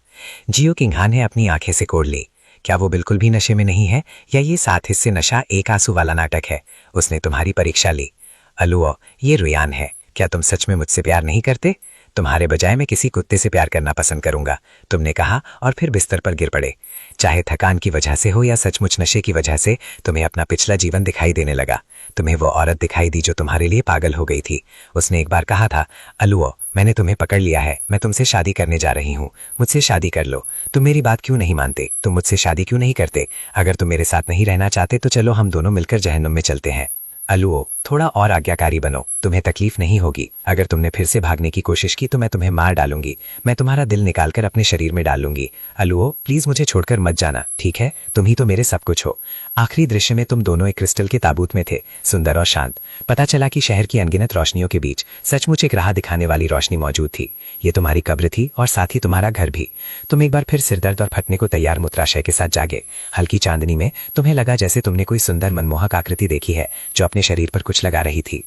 जियो किंगहान ने अपनी आंखें से कोड़ ली। क्या वो बिल्कुल भी नशे में नहीं है, या ये 7 हिस्से नशा एक आंसू वाला नाटक है? उसने तुम्हारी परीक्षा ली। अलुओ, ये रुयान है। क्या तुम सच में मुझसे प्यार नहीं करते? तुम्हारे बजाय मैं किसी कुत्ते से प्यार करना पसंद करूंगा, तुमने कहा और फिर बिस्तर पर गिर पड़े। चाहे थकान की वजह से हो या सचमुच नशे की वजह से, तुम्हें अपना पिछला जीवन दिखाई देने लगा। तुम्हें वो औरत दिखाई दी जो तुम्हारे लिए पागल हो गई थी। उसने एक बार कहा था, अलुओ, मैंने तुम्हें पकड़ लिया है, मैं तुमसे शादी करने जा रही हूँ, मुझसे शादी कर लो। तुम मेरी बात क्यों नहीं मानते? तुम मुझसे शादी क्यों नहीं करते? अगर तुम मेरे साथ नहीं रहना चाहते तो चलो हम दोनों मिलकर जहन्नुम में चलते हैं। अलुओ, थोड़ा और आज्ञाकारी बनो, तुम्हें तकलीफ नहीं होगी। अगर तुमने फिर से भागने की कोशिश की तो मैं तुम्हें मार डालूंगी। मैं तुम्हारा दिल निकालकर अपने शरीर में डाल लूंगी। अलुओ, प्लीज मुझे छोड़कर मत जाना, ठीक है? तुम ही तो मेरे सब कुछ हो। आखिरी दृश्य में तुम दोनों एक क्रिस्टल के ताबूत में थे, सुंदर और शांत। पता चला कि शहर की अनगिनत रोशनियों के बीच सचमुच एक राह दिखाने वाली रोशनी मौजूद थी। ये तुम्हारी कब्र थी और साथ ही तुम्हारा घर भी। तुम एक बार फिर सिरदर्द और फटने को तैयार मूत्राशय के साथ जागे। हल्की चांदनी में तुम्हें लगा जैसे तुमने कोई सुंदर मनमोहक आकृति देखी है जो अपने शरीर पर कुछ लगा रही थी।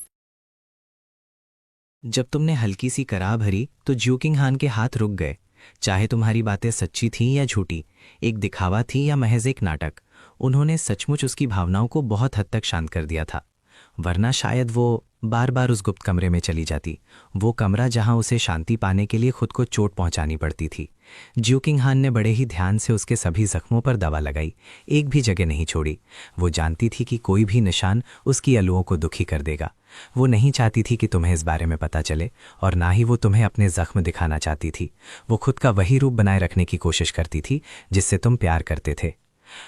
जब तुमने हल्की सी कराह भरी तो जियो किंगहान के हाथ रुक गए। चाहे तुम्हारी बातें सच्ची थीं या झूठी, एक दिखावा थी या महज एक नाटक, उन्होंने सचमुच उसकी भावनाओं को बहुत हद तक शांत कर दिया था। वरना शायद वो बार बार उस गुप्त कमरे में चली जाती, वो कमरा जहां उसे शांति पाने के लिए खुद को चोट पहुंचानी पड़ती थी। जियो किंगहान ने बड़े ही ध्यान से उसके सभी जख्मों पर दवा लगाई, एक भी जगह नहीं छोड़ी। वो जानती थी कि कोई भी निशान उसकी अलुओं को दुखी कर देगा। वो नहीं चाहती थी कि तुम्हें इस बारे में पता चले, और ना ही वो तुम्हें अपने जख्म दिखाना चाहती थी। वो खुद का वही रूप बनाए रखने की कोशिश करती थी जिससे तुम प्यार करते थे।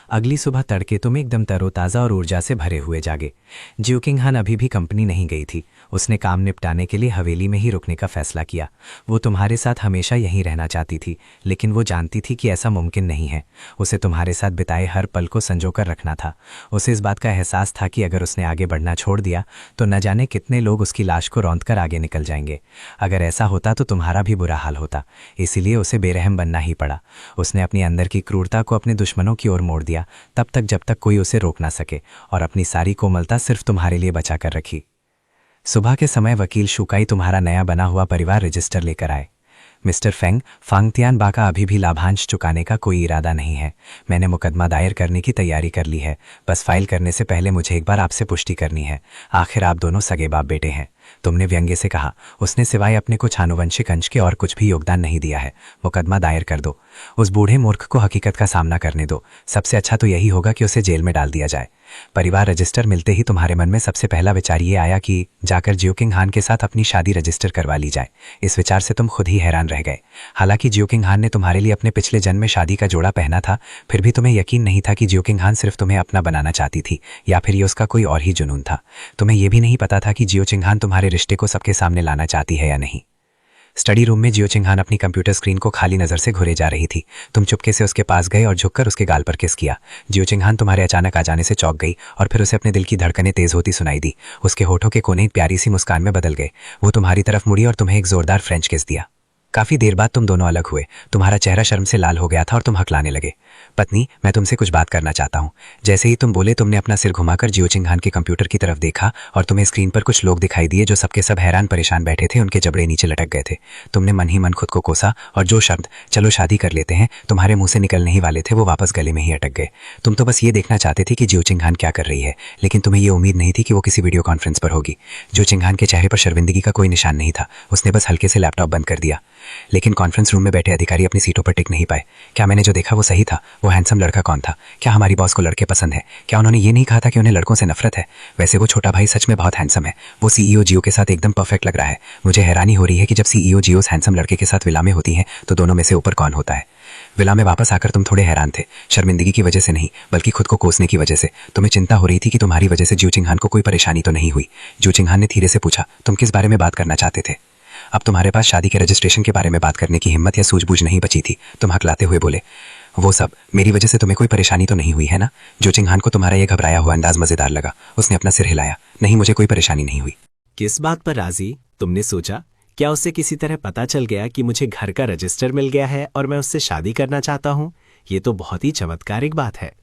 अगली सुबह तड़के तुम एकदम तरोताज़ा और ऊर्जा से भरे हुए जागे। जियो किंगहान अभी भी कंपनी नहीं गई थी। उसने काम निपटाने के लिए हवेली में ही रुकने का फैसला किया। वो तुम्हारे साथ हमेशा यहीं रहना चाहती थी, लेकिन वो जानती थी कि ऐसा मुमकिन नहीं है। उसे तुम्हारे साथ बिताए हर पल को संजोकर रखना था। उसे इस बात का एहसास था कि अगर उसने आगे बढ़ना छोड़ दिया तो न जाने कितने लोग उसकी लाश को रौंदकर आगे निकल जाएंगे। अगर ऐसा होता तो तुम्हारा भी बुरा हाल होता, इसीलिए उसे बेरहम बनना ही पड़ा। उसने अपनी अंदर की क्रूरता को अपने दुश्मनों की ओर मोड़ दिया, तब तक जब तक कोई उसे रोक ना सके, और अपनी सारी कोमलता सिर्फ तुम्हारे लिए बचा कर रखी। सुबह के समय वकील शुकाई तुम्हारा नया बना हुआ परिवार रजिस्टर लेकर आए। मिस्टर फेंग, फांगतियान बा का अभी भी लाभांश चुकाने का कोई इरादा नहीं है। मैंने मुकदमा दायर करने की तैयारी कर ली है, बस फाइल करने से पहले मुझे एक बार आपसे पुष्टि करनी है। आखिर आप दोनों सगे बाप बेटे हैं। तुमने व्यंग्य से कहा। उसने सिवाय अपने कुछ आनुवंशिक अंश के और कुछ भी योगदान नहीं दिया है। मुकदमा दायर कर दो। उस बूढ़े मूर्ख को हकीकत का सामना करने दो। सबसे अच्छा तो यही होगा कि उसे जेल में डाल दिया जाए। परिवार रजिस्टर मिलते ही तुम्हारे मन में सबसे पहला विचार ये आया कि जाकर जियो किंग हान के साथ अपनी शादी रजिस्टर करवा ली जाए। इस विचार से तुम खुद ही हैरान रह गए। हालांकि जियो किंग हान ने तुम्हारे लिए अपने पिछले जन्म में शादी का जोड़ा पहना था, फिर भी तुम्हें यकीन नहीं था कि जियो किंग हान सिर्फ तुम्हें अपना बनाना चाहती थी या फिर ये उसका कोई और ही जुनून था। तुम्हें यह भी नहीं पता था कि जियो चिंगहान तुम्हारे रिश्ते को सबके सामने लाना चाहती है या नहीं। स्टडी रूम में जियो चिंगहान अपनी कंप्यूटर स्क्रीन को खाली नजर से घुरे जा रही थी। तुम चुपके से उसके पास गए और झुककर उसके गाल पर किस किया। जियो चिंगहान तुम्हारे अचानक आ जाने से चौंक गई और फिर उसे अपने दिल की धड़कनें तेज होती सुनाई दी। उसके होठों के कोने एक प्यारी सी मुस्कान में बदल गए। वो तुम्हारी तरफ मुड़ी और तुम्हें एक जोरदार फ्रेंच किस दिया। काफी देर बाद तुम दोनों अलग हुए। तुम्हारा चेहरा शर्म से लाल हो गया था और तुम हकलाने लगे। पत्नी, मैं तुमसे कुछ बात करना चाहता हूँ। जैसे ही तुम बोले, तुमने अपना सिर घुमाकर जियो चिंगहान के कंप्यूटर की तरफ देखा और तुम्हें स्क्रीन पर कुछ लोग दिखाई दिए जो सबके सब हैरान परेशान बैठे थे। उनके जबड़े नीचे लटक गए थे। तुमने मन ही मन खुद को कोसा और जो शब्द चलो शादी कर लेते हैं तुम्हारे मुंह से निकलने ही वाले थे, वो वापस गले में ही अटक गए। तुम तो बस ये देखना चाहते थे कि जियो चिंगहान क्या कर रही है, लेकिन तुम्हें ये उम्मीद नहीं थी कि वो किसी वीडियो कॉन्फ्रेंस पर होगी। जियो चिंगहान के चेहरे पर शर्मिंदगी का कोई निशान नहीं था। उसने बस हल्के से लैपटॉप बंद कर दिया। लेकिन कॉन्फ्रेंस रूम में बैठे अधिकारी अपनी सीटों पर टिक नहीं पाए। क्या मैंने जो देखा वो सही था? वो हैंडसम लड़का कौन था? क्या हमारी बॉस को लड़के पसंद है? क्या उन्होंने ये नहीं कहा था कि उन्हें लड़कों से नफरत है? वैसे वो छोटा भाई सच में बहुत हैंडसम है। वो सीईओ जियो के साथ एकदम परफेक्ट लग रहा है। मुझे हैरानी हो रही है कि जब सीईओ जियो उस हैंडसम लड़के के साथ विला में होती है तो दोनों में से ऊपर कौन होता है। विला में वापस आकर तुम थोड़े हैरान थे, शर्मिंदगी की वजह से नहीं बल्कि खुद को कोसने की वजह से। तुम्हें चिंता हो रही थी कि तुम्हारी वजह से जियो चिंगहान को कोई परेशानी तो नहीं हुई। जियो चिंगहान ने धीरे से पूछा, तुम किस बारे में बात करना चाहते थे? अब तुम्हारे पास शादी के रजिस्ट्रेशन के बारे में बात करने की हिम्मत या सूझबूझ नहीं बची थी। तुम हकलाते हुए बोले, वो सब मेरी वजह से तुम्हें कोई परेशानी तो नहीं हुई है ना? जियो चिंगहान को तुम्हारा यह घबराया हुआ अंदाज मजेदार लगा। उसने अपना सिर हिलाया। नहीं, मुझे कोई परेशानी नहीं हुई। किस बात पर राजी? तुमने सोचा? क्या उससे किसी तरह पता चल गया कि मुझे घर का रजिस्टर मिल गया है और मैं उससे शादी करना चाहता हूँ? ये तो बहुत ही चमत्कारिक बात है।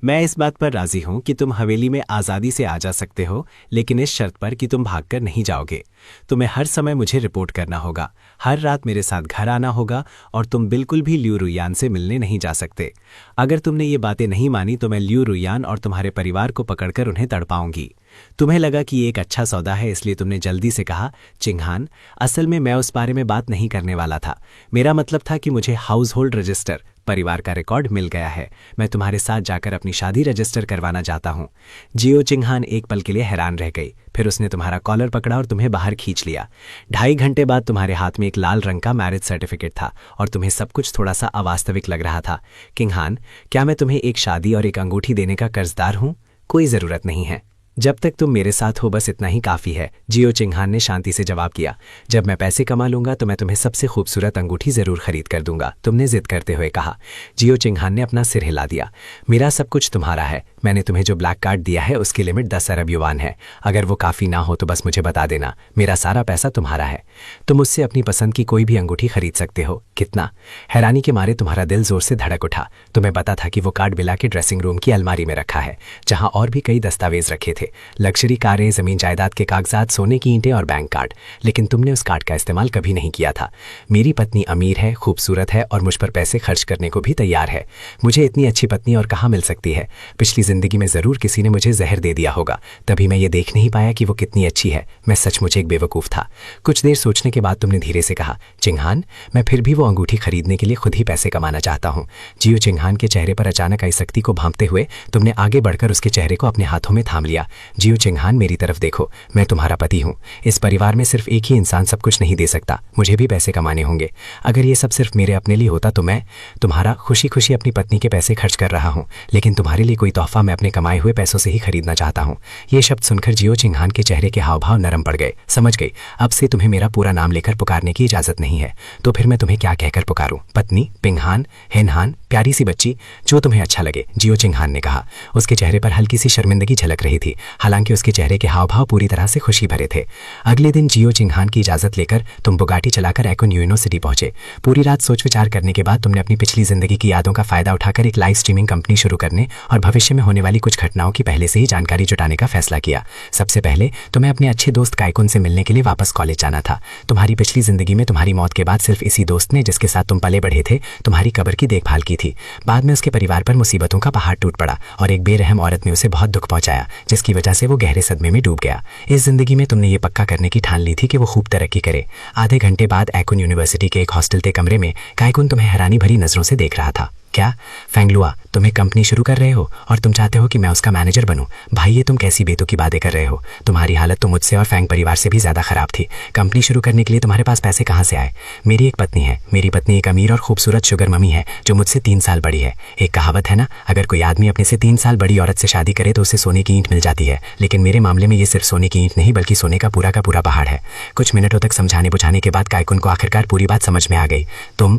मैं इस बात पर राजी हूं कि तुम हवेली में आज़ादी से आ जा सकते हो, लेकिन इस शर्त पर कि तुम भागकर नहीं जाओगे। तुम्हें हर समय मुझे रिपोर्ट करना होगा, हर रात मेरे साथ घर आना होगा और तुम बिल्कुल भी लियू रुयान से मिलने नहीं जा सकते। अगर तुमने ये बातें नहीं मानी तो मैं लियू रुयान और तुम्हारे परिवार को पकड़कर उन्हें तड़पाऊंगी। तुम्हें लगा कि ये एक अच्छा सौदा है, इसलिए तुमने जल्दी से कहा, चिंगहान, असल में मैं उस बारे में बात नहीं करने वाला था। मेरा मतलब था कि मुझे हाउस होल्ड रजिस्टर, परिवार का रिकॉर्ड मिल गया है। मैं तुम्हारे साथ जाकर अपनी शादी रजिस्टर करवाना चाहता हूँ। जियो चिंगहान एक पल के लिए हैरान रह गई। फिर उसने तुम्हारा कॉलर पकड़ा और तुम्हें बाहर खींच लिया। 2.5 घंटे बाद तुम्हारे हाथ में एक लाल रंग का मैरिज सर्टिफिकेट था और तुम्हें सब कुछ थोड़ा सा अवास्तविक लग रहा था। किंगहान, क्या मैं तुम्हें एक शादी और एक अंगूठी देने का कर्जदार हूँ? कोई ज़रूरत नहीं है। जब तक तुम मेरे साथ हो बस इतना ही काफ़ी है। जियो चिंगहान ने शांति से जवाब किया। जब मैं पैसे कमा लूंगा तो मैं तुम्हें सबसे खूबसूरत अंगूठी ज़रूर खरीद कर दूंगा, तुमने जिद करते हुए कहा। जियो चिंगहान ने अपना सिर हिला दिया। मेरा सब कुछ तुम्हारा है। मैंने तुम्हें जो ब्लैक कार्ड दिया है उसकी लिमिट 10 अरब युवान है। अगर वो काफ़ी ना हो तो बस मुझे बता देना। मेरा सारा पैसा तुम्हारा है। तुम मुझसे अपनी पसंद की कोई भी अंगूठी खरीद सकते हो। कितना? हैरानी के मारे तुम्हारा दिल जोर से धड़क उठा। तुम्हें पता था कि वो कार्ड बिला के ड्रेसिंग रूम की अलमारी में रखा है, जहां और भी कई दस्तावेज रखे थे, लग्जरी कारें, जमीन जायदाद के कागजात, सोने की ईंटें और बैंक कार्ड। लेकिन तुमने उस कार्ड का इस्तेमाल कभी नहीं किया था। मेरी पत्नी अमीर है, खूबसूरत है और मुझ पर पैसे खर्च करने को भी तैयार है। मुझे इतनी अच्छी पत्नी और कहाँ मिल सकती है? पिछली जिंदगी में जरूर किसी ने मुझे जहर दे दिया होगा, तभी मैं ये देख नहीं पाया कि वो कितनी अच्छी है। मैं सचमुच एक बेवकूफ़ था। कुछ देर सोचने के बाद तुमने धीरे से कहा, चिंगहान, मैं फिर भी वो अंगूठी खरीदने के लिए खुद ही पैसे कमाना चाहता हूँ। जियो चिंगहान के चेहरे पर अचानक आई सख्ती को भांपते हुए तुमने आगे बढ़कर उसके चेहरे को अपने हाथों में थाम लिया। जियो चिंगहान, मेरी तरफ देखो, मैं तुम्हारा पति हूँ। इस परिवार में सिर्फ एक ही इंसान सब कुछ नहीं दे सकता, मुझे भी पैसे कमाने होंगे। अगर ये सब सिर्फ मेरे अपने लिए होता तो मैं तुम्हारा खुशी खुशी अपनी पत्नी के पैसे खर्च कर रहा हूँ, लेकिन तुम्हारे लिए कोई तोहफा मैं अपने कमाए हुए पैसों से ही खरीदना चाहता हूँ। ये शब्द सुनकर जियो चिंगहान के चेहरे के हाव भाव नरम पड़ गए। समझ गई, अब से तुम्हें मेरा पूरा नाम लेकर पुकारने की इजाजत नहीं है। तो फिर मैं तुम्हें क्या कहकर पुकारूं? पत्नी, पिंगहान, हेनहान, प्यारी सी बच्ची, जो तुम्हें अच्छा लगे, जियो चिंगहान ने कहा। उसके चेहरे पर हल्की सी शर्मिंदगी झलक रही थी। हालांकि उसके चेहरे के हाव भाव पूरी तरह से खुशी भरे थे। अगले दिन जियो चिंगहान की इजाज़त लेकर तुम बुगाटी चलाकर एकोन यूनिवर्सिटी पहुंचे। पूरी रात सोच विचार करने के बाद तुमने अपनी पिछली जिंदगी की यादों का फायदा उठाकर एक लाइव स्ट्रीमिंग कंपनी शुरू करने और भविष्य में होने वाली कुछ घटनाओं की पहले से ही जानकारी जुटाने का फैसला किया। सबसे पहले तुम्हें अपने अच्छे दोस्त काइकुन से मिलने के लिए वापस कॉलेज जाना था। तुम्हारी पिछली जिंदगी में तुम्हारी मौत के बाद सिर्फ इसी दोस्त ने, जिसके साथ तुम पले बढ़े थे, तुम्हारी कब्र की देखभाल की थी। बाद में उसके परिवार पर मुसीबतों का पहाड़ टूट पड़ा और एक बेरहम औरत ने उसे बहुत दुख पहुंचाया, जिसकी वजह से वो गहरे सदमे में डूब गया। इस जिंदगी में तुमने ये पक्का करने की ठान ली थी कि वो खूब तरक्की करे। आधे घंटे बाद एकोन यूनिवर्सिटी के एक हॉस्टल के कमरे में काइकुन तुम्हें हैरानी भरी नजरों से देख रहा था। क्या फैंगलुआ, तुम एक कंपनी शुरू कर रहे हो और तुम चाहते हो कि मैं उसका मैनेजर बनूं? भाई, ये तुम कैसी बेतुकी बातें कर रहे हो? तुम्हारी हालत तो मुझसे और फैंग परिवार से भी ज्यादा खराब थी। कंपनी शुरू करने के लिए तुम्हारे पास पैसे कहाँ से आए? मेरी एक पत्नी है। मेरी पत्नी एक अमीर और खूबसूरत शुगर मम्मी है जो मुझसे 3 साल बड़ी है। एक कहावत है ना, अगर कोई आदमी अपने से 3 साल बड़ी औरत से शादी करे तो उसे सोने की ईंट मिल जाती है, लेकिन मेरे मामले में ये सिर्फ सोने की ईंट नहीं बल्कि सोने का पूरा पहाड़ है। कुछ मिनटों तक समझाने बुझाने के बाद काइकुन को आखिरकार पूरी बात समझ में आ गई।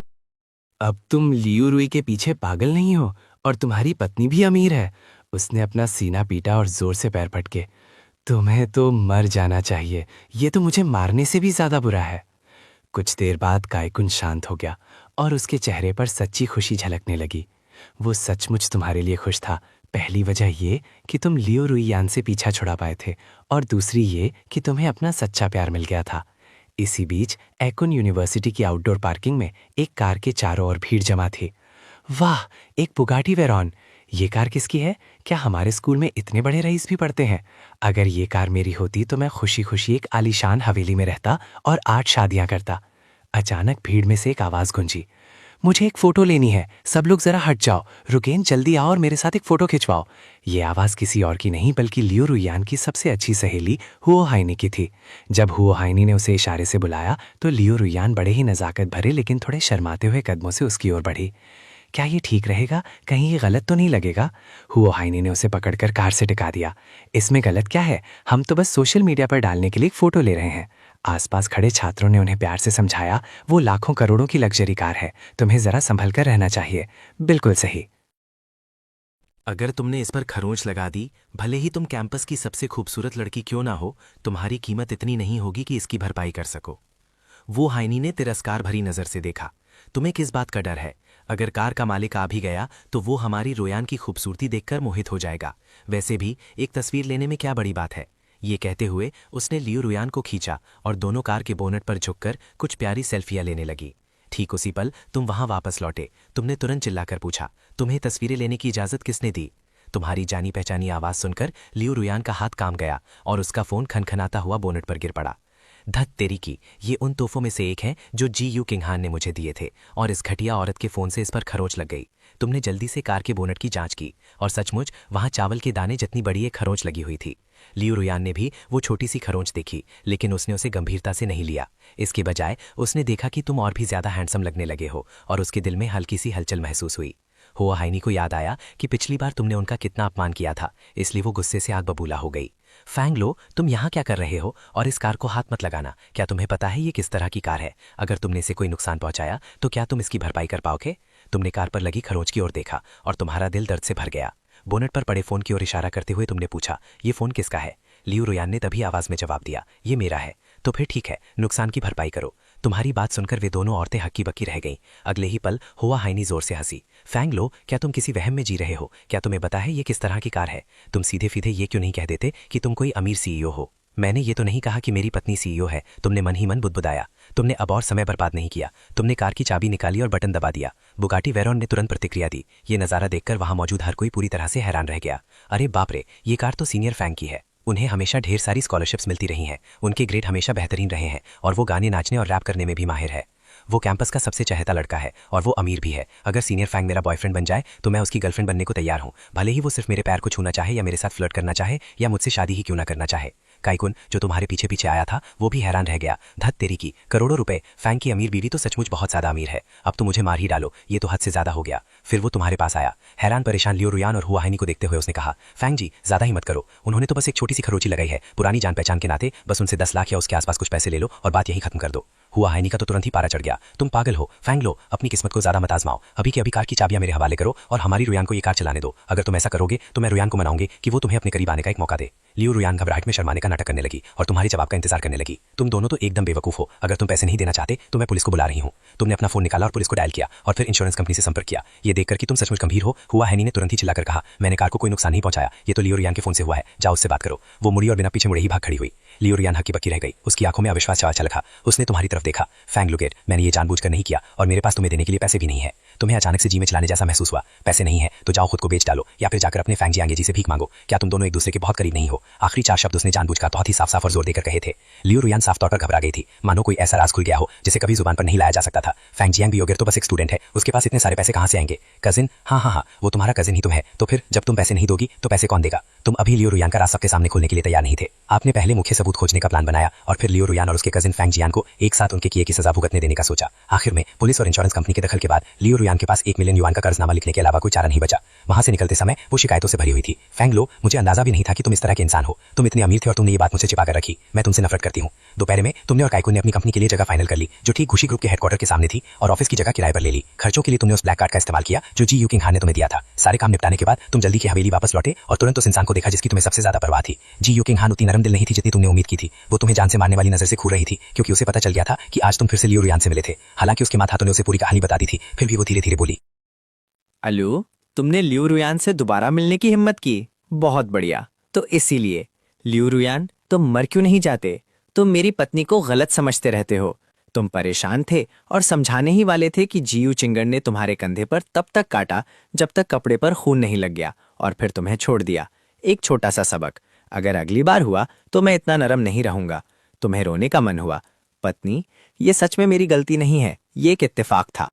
अब तुम लियू रुई के पीछे पागल नहीं हो और तुम्हारी पत्नी भी अमीर है। उसने अपना सीना पीटा और जोर से पैर पटके। तुम्हें तो मर जाना चाहिए, ये तो मुझे मारने से भी ज्यादा बुरा है। कुछ देर बाद काइकुन शांत हो गया और उसके चेहरे पर सच्ची खुशी झलकने लगी। वो सचमुच तुम्हारे लिए खुश था। पहली वजह ये कि तुम लियो रुईयान से पीछा छुड़ा पाए थे और दूसरी ये कि तुम्हें अपना सच्चा प्यार मिल गया था। इसी बीच एकोन यूनिवर्सिटी की आउटडोर पार्किंग में एक कार के चारों ओर भीड़ जमा थी। वाह, एक बुगाटी वेरॉन! ये कार किसकी है? क्या हमारे स्कूल में इतने बड़े रईस भी पढ़ते हैं? अगर ये कार मेरी होती तो मैं खुशी खुशी एक आलीशान हवेली में रहता और 8 शादियां करता। अचानक भीड़ में से एक आवाज गूंजी, मुझे एक फोटो लेनी है, सब लोग जरा हट जाओ। रुकेन, जल्दी आओ और मेरे साथ एक फोटो खिंचवाओ। ये आवाज किसी और की नहीं बल्कि लियो रुईयान की सबसे अच्छी सहेली हुओ हाइनी की थी। जब हुओ हाइनी ने उसे इशारे से बुलाया तो लियो रुईयान बड़े ही नजाकत भरे लेकिन थोड़े शर्माते हुए कदमों से उसकी ओर बढ़ी। क्या ये ठीक रहेगा? कहीं ये गलत तो नहीं लगेगा? हुओ हाइनी ने उसे पकड़कर कार से टिका दिया। इसमें गलत क्या है? हम तो बस सोशल मीडिया पर डालने के लिए एक फोटो ले रहे हैं। आसपास खड़े छात्रों ने उन्हें प्यार से समझाया, वो लाखों करोड़ों की लग्जरी कार है, तुम्हें जरा संभल कर रहना चाहिए। बिल्कुल सही। अगर तुमने इस पर खरोंच लगा दी, भले ही तुम कैंपस की सबसे खूबसूरत लड़की क्यों ना हो, तुम्हारी कीमत इतनी नहीं होगी कि इसकी भरपाई कर सको। वो हाइनी ने तिरस्कार भरी नजर से देखा। तुम्हें किस बात का डर है? अगर कार का मालिक आ भी गया तो वो हमारी रोयान की खूबसूरती देखकर मोहित हो जाएगा। वैसे भी एक तस्वीर लेने में क्या बड़ी बात है? ये कहते हुए उसने लियो रुयान को खींचा और दोनों कार के बोनट पर झुककर कुछ प्यारी सेल्फियां लेने लगी। ठीक उसी पल तुम वहां वापस लौटे। तुमने तुरंत चिल्लाकर पूछा, तुम्हें तस्वीरें लेने की इजाजत किसने दी? तुम्हारी जानी पहचानी आवाज सुनकर लियो रुयान का हाथ काम गया और उसका फोन खनखनाता हुआ बोनट पर गिर पड़ा। धत तेरी की, ये उन तोहफों में से एक है जो जीयू किंगहान ने मुझे दिए थे और इस घटिया औरत के फोन से इस पर खरोंच लग गई। तुमने जल्दी से कार के बोनट की जांच की और सचमुच वहां चावल के दाने जितनी बड़ी एक खरोंच लगी हुई थी। लियो रुयान ने भी वो छोटी सी खरोंच देखी, लेकिन उसने उसे गंभीरता से नहीं लिया। इसके बजाय उसने देखा कि तुम और भी ज्यादा हैंडसम लगने लगे हो और उसके दिल में हल्की सी हलचल महसूस हुई। हुआ हाइनी को याद आया कि पिछली बार तुमने उनका कितना अपमान किया था, इसलिए वो गुस्से से आग बबूला हो गई। फैंगलो, तुम यहाँ क्या कर रहे हो और इस कार को हाथ मत लगाना। क्या तुम्हें पता है ये किस तरह की कार है? अगर तुमने इसे कोई नुकसान पहुंचाया तो क्या तुम इसकी भरपाई कर पाओगे? तुमने कार पर लगी खरोंच की ओर देखा और तुम्हारा दिल दर्द से भर गया। बोनट पर पड़े फोन की ओर इशारा करते हुए तुमने पूछा, ये फोन किसका है? लियो रुयान ने तभी आवाज में जवाब दिया, ये मेरा है। तो फिर ठीक है, नुकसान की भरपाई करो। तुम्हारी बात सुनकर वे दोनों औरतें हक्की बक्की रह गईं। अगले ही पल हुआ हाइनी जोर से हंसी। फैंगलो, क्या तुम किसी वहम में जी रहे हो? क्या तुम्हें पता है ये किस तरह की कार है? तुम सीधे फीधे ये क्यों नहीं कह देते कि तुम कोई अमीर सीईओ हो? मैंने ये तो नहीं कहा कि मेरी पत्नी सीईओ है। तुमने मन ही मन बुदबुदाया। तुमने अब और समय बर्बाद नहीं किया। तुमने कार की चाबी निकाली और बटन दबा दिया। बुगाटी वेरॉन ने तुरंत प्रतिक्रिया दी। ये नजारा देखकर वहां मौजूद हर कोई पूरी तरह से हैरान रह गया। अरे बाप रे, ये कार तो सीनियर फैंग की है। उन्हें हमेशा ढेर सारी स्कॉलरशिप्स मिलती रही हैं। उनके ग्रेड हमेशा बेहतरीन रहे हैं और वो गाने, नाचने और रैप करने में भी माहिर है। वो कैंपस का सबसे चहेता लड़का है और वो अमीर भी है। अगर सीनियर फैंग मेरा बॉयफ्रेंड बन जाए तो मैं उसकी गर्लफ्रेंड बनने को तैयार हूँ, भले ही वो सिर्फ मेरे पैर को छूना चाहे या मेरे साथ फ्लर्ट करना चाहे या मुझसे शादी ही क्यों ना करना चाहे। काइकुन, जो तुम्हारे पीछे पीछे आया था, वो भी हैरान रह गया। धत तेरी की, करोड़ों रुपए! फैंग की अमीर बीवी तो सचमुच बहुत ज्यादा अमीर है। अब तो मुझे मार ही डालो, ये तो हद से ज्यादा हो गया। फिर वो तुम्हारे पास आया। हैरान परेशान लियो रुयान और हुआ हाइनी को देखते हुए उसने कहा, फैंग जी, ज्यादा ही मत करो। उन्होंने तो बस एक छोटी सी खरोंची लगाई है। पुरानी जान पहचान के नाते बस उनसे 10 लाख या उसके आसपास कुछ पैसे ले लो और बात यही खत्म कर दो। हुआ हैनी का तो तुरंत ही पारा चढ़ गया। तुम पागल हो फैंग लो, अपनी किस्मत को ज्यादा मत आजमाओ। अभी के अभी कार की चाबियां मेरे हवाले करो और हमारी रुयान को ये कार चलाने दो। अगर तुम ऐसा करोगे तो मैं रुयान को मनाऊंगी कि वो तुम्हें अपने करीब आने का एक मौका दे। लियो रुयान घबराहट में शर्माने का नाटक करने लगी और तुम्हारे जवाब का इंतजार करने लगी। तुम दोनों तो एकदम बेवकूफ हो। अगर तुम पैसे नहीं देना चाहते तो मैं पुलिस को बुला रही हूँ। तुमने अपना फोन निकाला और पुलिस को डायल किया और फिर इंश्योरेंस कंपनी से संपर्क किया। ये देखकर कि तुम सचमुच गंभीर हो, हुआ हैनी ने तुरंत ही चिल्लाकर कहा, मैंने कार को कोई नुकसान नहीं पहुंचाया, ये तो लियो रुयान के फोन से हुआ है, जाओ उससे बात करो। वो मुड़ी और बिना पीछे मुड़े ही भाग खड़ी हुई। लियो रुयान हक्की बक्की रह गई। उसकी आंखों में अविश्वास छलका। उसने तुम्हारी तरफ देखा। फैंग लुगेट, मैंने ये जानबूझकर नहीं किया और मेरे पास तुम्हें देने के लिए पैसे भी नहीं है। तुम्हें अचानक से जी में चलाने जैसा महसूस हुआ। पैसे नहीं है तो जाओ खुद को बेच डालो या फिर जाकर अपने फैंग जियांगे जी से भीख मांगो। क्या तुम दोनों एक दूसरे के बहुत करीब नहीं हो? आखिरी 4 शब्द उसने जानबूझकर बहुत ही साफ साफ और जोर देकर कहे थे। लियो रुयान साफ तौर पर घबरा गई थी, मानो कोई ऐसा राज खुल गया हो जिसे कभी जुबान पर नहीं लाया जा सकता था। फैंग जियांग भी योगिर तो बस एक स्टूडेंट है, उसके पास इतने सारे पैसे कहां से आएंगे? कजिन? हाँ, वो तुम्हारा कजिन ही तुम है। तो फिर जब तुम पैसे नहीं दोगी तो पैसे कौन देगा? तुम अभी लियो रुयान का राज सबके सामने खोलने के लिए तैयार नहीं थे। आपने पहले मुख्य सबूत खोजने का प्लान बनाया और फिर लियो रुयान और उसके कजिन फैंग जियान को एक साथ उनके किए की सजा भुगतने देने का सोचा। आखिर में पुलिस और इंश्योरेंस कंपनी के दखल के बाद लियो रुयान के पास 1 मिलियन युआन का कर्जनामा लिखने के अलावा कोई चारा नहीं बचा। वहां से निकलते समय वो शिकायतों से भरी हुई थी। फैंग लो, मुझे अंदाजा भी नहीं था कि तुम इस तरह के इंसान हो। तुम इतने अमीर थे और तुमने ये बात मुझसे छिपा कर रखी। मैं तुमसे नफरत करती हूँ। दोपहर में तुमने और काइकुन ने अपनी कंपनी के लिए जगह फाइनल कर ली जो ठीक खुशी ग्रुप के हेडक्वार्टर के सामने थी और ऑफिस की जगह किराए पर ले ली। खर्चों के लिए तुमने उस ब्लैक कार्ड का इस्तेमाल किया जो जी यू किंग हान ने तुम्हें दिया था। सारे काम निपटाने के बाद तुम जल्दी की हवेली वापस लौटे और तुरंत उस इंसान को देखा जिसकी तुम्हें सबसे ज्यादा परवाह थी। जी यू किंग हान उतनी नरम दिल नहीं थी जितनी तुमने उम्मीद की थी। वो तुम्हें जान से मारने वाली नजर से घूर रही थी क्योंकि उसे पता चल गया था कि आज तुम फिर से लियो रुयान से मिले थे। हालांकि उसके माता ने उसे पूरी कहानी बता दी थी, फिर भी वो धीरे धीरे बोली, अलू, तुमने लियो रुयान से दोबारा मिलने की हिम्मत की, बहुत बढ़िया। तो इसीलिए लियो रुयान, तुम मर क्यों नहीं जाते? तुम मेरी पत्नी को गलत समझते रहते हो। तुम परेशान थे और समझाने ही वाले थे कि जीयू चिंगड़ ने तुम्हारे कंधे पर तब तक काटा जब तक कपड़े पर खून नहीं लग गया और फिर तुम्हें छोड़ दिया। एक छोटा सा सबक, अगर अगली बार हुआ तो मैं इतना नरम नहीं रहूंगा। तुम्हें रोने का मन हुआ, पत्नी, ये सच में मेरी गलती नहीं है, ये एक इत्तेफाक था।